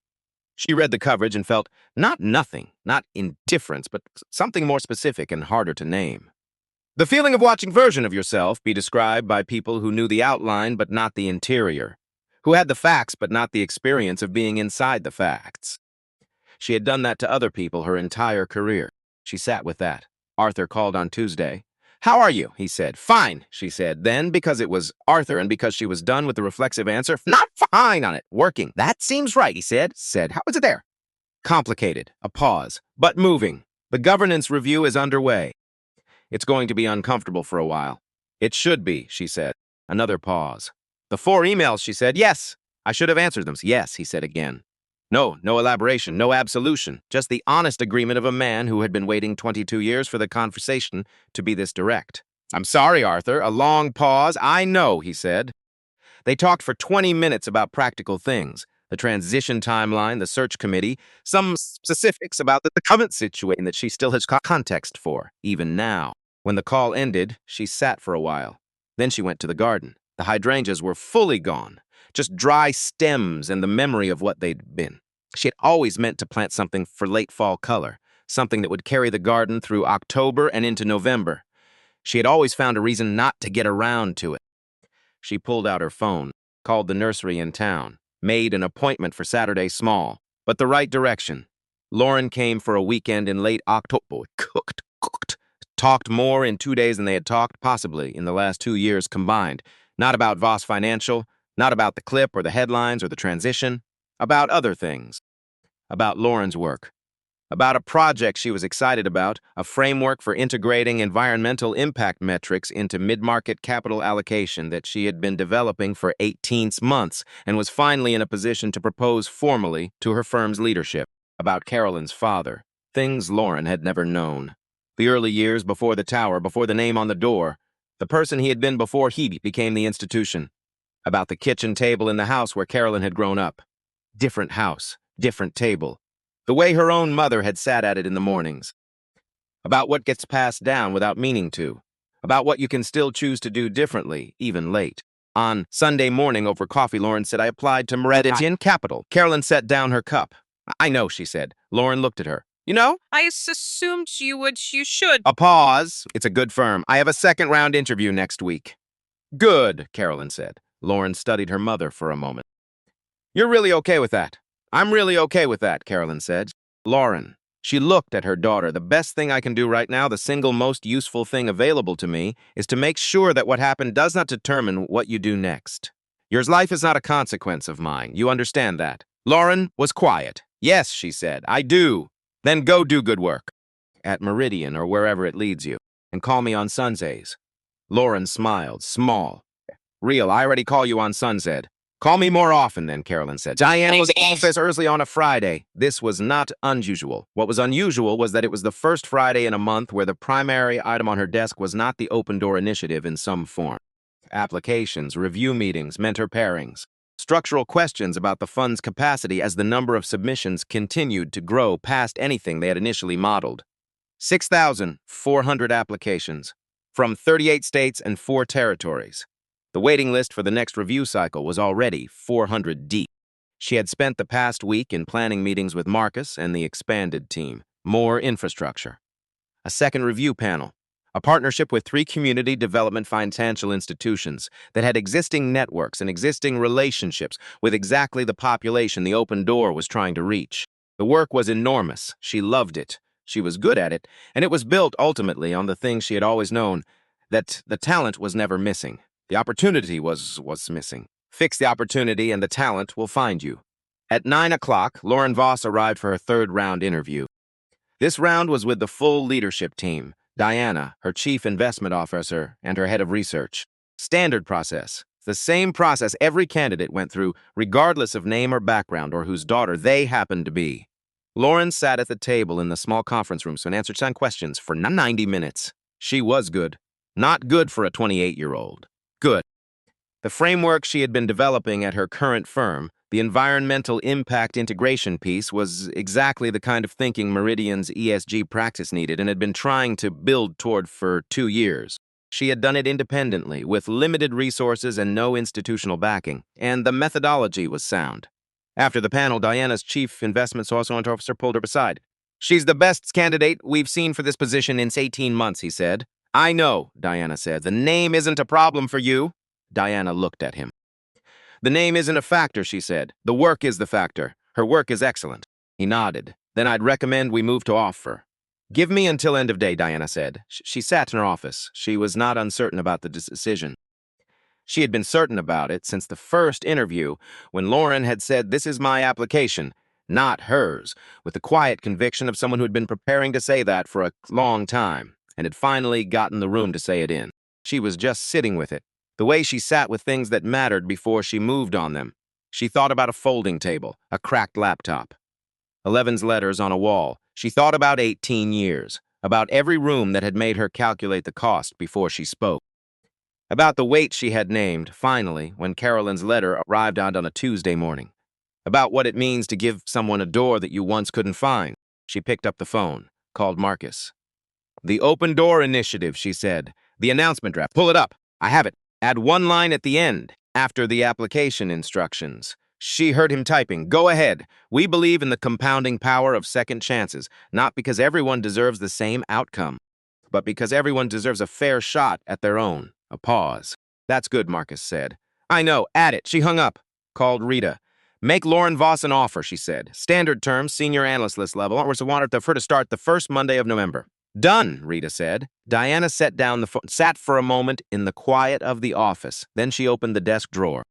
She read the coverage and felt not nothing, not indifference, but something more specific and harder to name. The feeling of watching version of yourself be described by people who knew the outline but not the interior, who had the facts but not the experience of being inside the facts. She had done that to other people her entire career. She sat with that. Arthur called on Tuesday. How are you? He said. Fine, she said. Then, because it was Arthur and because she was done with the reflexive answer, not fine on it, working. That seems right, he said. How is it there? Complicated. A pause. But moving. The governance review is underway. It's going to be uncomfortable for a while. It should be, she said. Another pause. The 4 emails, she said. Yes. I should have answered them. Yes, he said again. No elaboration, no absolution, just the honest agreement of a man who had been waiting 22 years for the conversation to be this direct. I'm sorry, Arthur. A long pause. I know, he said. They talked for 20 minutes about practical things, the transition timeline, the search committee, some specifics about the current situation that she still has context for, even now. When the call ended, she sat for a while. Then she went to the garden. The hydrangeas were fully gone, just dry stems and the memory of what they'd been. She had always meant to plant something for late fall color, something that would carry the garden through October and into November. She had always found a reason not to get around to it. She pulled out her phone, called the nursery in town, made an appointment for Saturday small, but the right direction. Lauren came for a weekend in late October. Cooked. Talked more in 2 days than they had talked, possibly, in the last 2 years combined. Not about Voss Financial, not about the clip or the headlines or the transition, about other things. About Lauren's work. About a project she was excited about, a framework for integrating environmental impact metrics into mid-market capital allocation that she had been developing for 18 months and was finally in a position to propose formally to her firm's leadership. About Carolyn's father, things Lauren had never known. The early years before the tower, before the name on the door, the person he had been before he became the institution. About the kitchen table in the house where Carolyn had grown up. Different house, different table. The way her own mother had sat at it in the mornings. About what gets passed down without meaning to. About what you can still choose to do differently, even late. On Sunday morning over coffee, Lauren said, I applied to Meridian Capital. Carolyn set down her cup. I know, she said. Lauren looked at her. You know? I assumed you should. A pause. It's a good firm. I have a second-round interview next week. Good, Carolyn said. Lauren studied her mother for a moment. You're really okay with that? I'm really okay with that, Carolyn said. Lauren. She looked at her daughter. The best thing I can do right now, the single most useful thing available to me, is to make sure that what happened does not determine what you do next. Your life is not a consequence of mine. You understand that? Lauren was quiet. Yes, she said, I do. Then go do good work. At Meridian or wherever it leads you. And call me on Sundays. Lauren smiled, small. Real, I already call you on Sundays. Call me more often then, Carolyn said. Diana was in office early on a Friday. This was not unusual. What was unusual was that it was the first Friday in a month where the primary item on her desk was not the Open Door Initiative in some form. Applications, review meetings, mentor pairings. Structural questions about the fund's capacity as the number of submissions continued to grow past anything they had initially modeled. 6,400 applications from 38 states and 4 territories. The waiting list for the next review cycle was already 400 deep. She had spent the past week in planning meetings with Marcus and the expanded team. More infrastructure. A second review panel. A partnership with 3 community development financial institutions that had existing networks and existing relationships with exactly the population the Open Door was trying to reach. The work was enormous. She loved it. She was good at it, and it was built ultimately on the thing she had always known, that the talent was never missing. The opportunity was missing. Fix the opportunity and the talent will find you. At 9 o'clock, Lauren Voss arrived for her third-round interview. This round was with the full leadership team, Diana, her chief investment officer, and her head of research. Standard process. The same process every candidate went through, regardless of name or background or whose daughter they happened to be. Lauren sat at the table in the small conference room and answered some questions for 90 minutes. She was good. Not good for a 28-year-old. Good. The framework she had been developing at her current firm, the environmental impact integration piece, was exactly the kind of thinking Meridian's ESG practice needed and had been trying to build toward for 2 years. She had done it independently, with limited resources and no institutional backing, and the methodology was sound. After the panel, Diana's chief investment officer pulled her aside. She's the best candidate we've seen for this position in 18 months, he said. I know, Diana said. The name isn't a problem for you. Diana looked at him. The name isn't a factor, she said. The work is the factor. Her work is excellent. He nodded. Then I'd recommend we move to offer. Give me until end of day, Diana said. She sat in her office. She was not uncertain about the decision. She had been certain about it since the first interview, when Lauren had said, this is my application, not hers, with the quiet conviction of someone who had been preparing to say that for a long time, and had finally gotten the room to say it in. She was just sitting with it, the way she sat with things that mattered before she moved on them. She thought about a folding table, a cracked laptop. 11's letters on a wall. She thought about 18 years, about every room that had made her calculate the cost before she spoke. About the weight she had named, finally, when Carolyn's letter arrived out on a Tuesday morning. About what it means to give someone a door that you once couldn't find. She picked up the phone, called Marcus. "The Open Door Initiative," she said. "The announcement draft. Pull it up. I have it. Add one line at the end, after the application instructions." She heard him typing. "Go ahead. We believe in the compounding power of second chances, not because everyone deserves the same outcome, but because everyone deserves a fair shot at their own." A pause. "That's good," Marcus said. "I know. Add it." She hung up. Called Rita. "Make Lauren Voss an offer," she said. "Standard terms, senior analyst list level. We wanted her to start the first Monday of November." "Done," Rita said. Diana set down the phone, sat for a moment in the quiet of the office. Then she opened the desk drawer.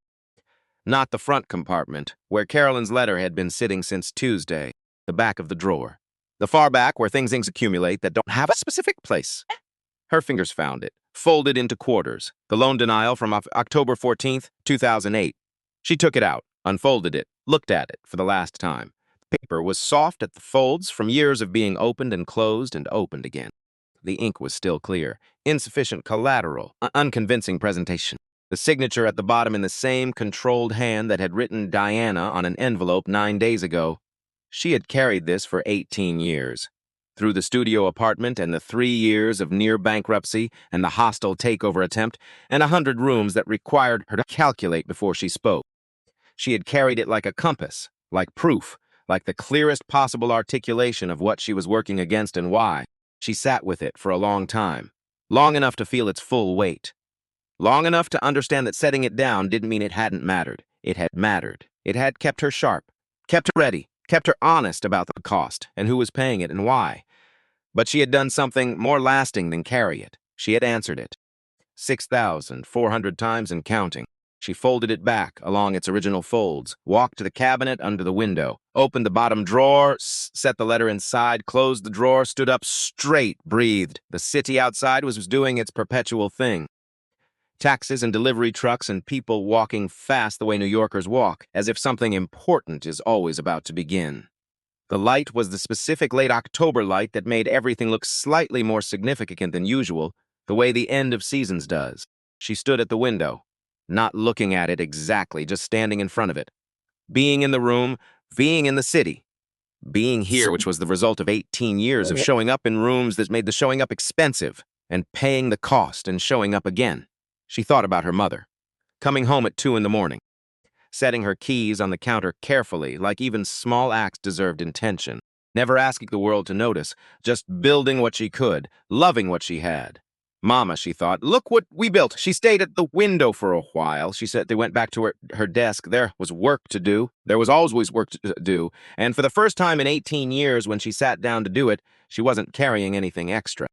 Not the front compartment, where Carolyn's letter had been sitting since Tuesday. The back of the drawer. The far back where things accumulate that don't have a specific place. Her fingers found it, folded into quarters. The loan denial from October 14th, 2008. She took it out, unfolded it, looked at it for the last time. The paper was soft at the folds from years of being opened and closed and opened again. The ink was still clear. Insufficient collateral, unconvincing presentation. The signature at the bottom in the same controlled hand that had written Diana on an envelope 9 days ago. She had carried this for 18 years. Through the studio apartment and the 3 years of near bankruptcy and the hostile takeover attempt and 100 rooms that required her to calculate before she spoke. She had carried it like a compass, like proof, like the clearest possible articulation of what she was working against and why. She sat with it for a long time, long enough to feel its full weight. Long enough to understand that setting it down didn't mean it hadn't mattered. It had mattered. It had kept her sharp, kept her ready, kept her honest about the cost and who was paying it and why. But she had done something more lasting than carry it. She had answered it. 6,400 times and counting. She folded it back along its original folds, walked to the cabinet under the window, opened the bottom drawer, set the letter inside, closed the drawer, stood up straight, breathed. The city outside was doing its perpetual thing. Taxis and delivery trucks and people walking fast the way New Yorkers walk, as if something important is always about to begin. The light was the specific late October light that made everything look slightly more significant than usual, the way the end of seasons does. She stood at the window, not looking at it exactly, just standing in front of it. Being in the room, being in the city. Being here, which was the result of 18 years of showing up in rooms that made the showing up expensive, and paying the cost and showing up again. She thought about her mother, coming home at 2 in the morning, setting her keys on the counter carefully, like even small acts deserved intention, never asking the world to notice, just building what she could, loving what she had. Mama, she thought, look what we built. She stayed at the window for a while. She said they went back to her desk. There was work to do. There was always work to do. And for the first time in 18 years, when she sat down to do it, she wasn't carrying anything extra.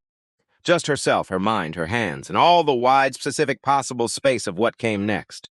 Just herself, her mind, her hands, and all the wide, specific possible space of what came next.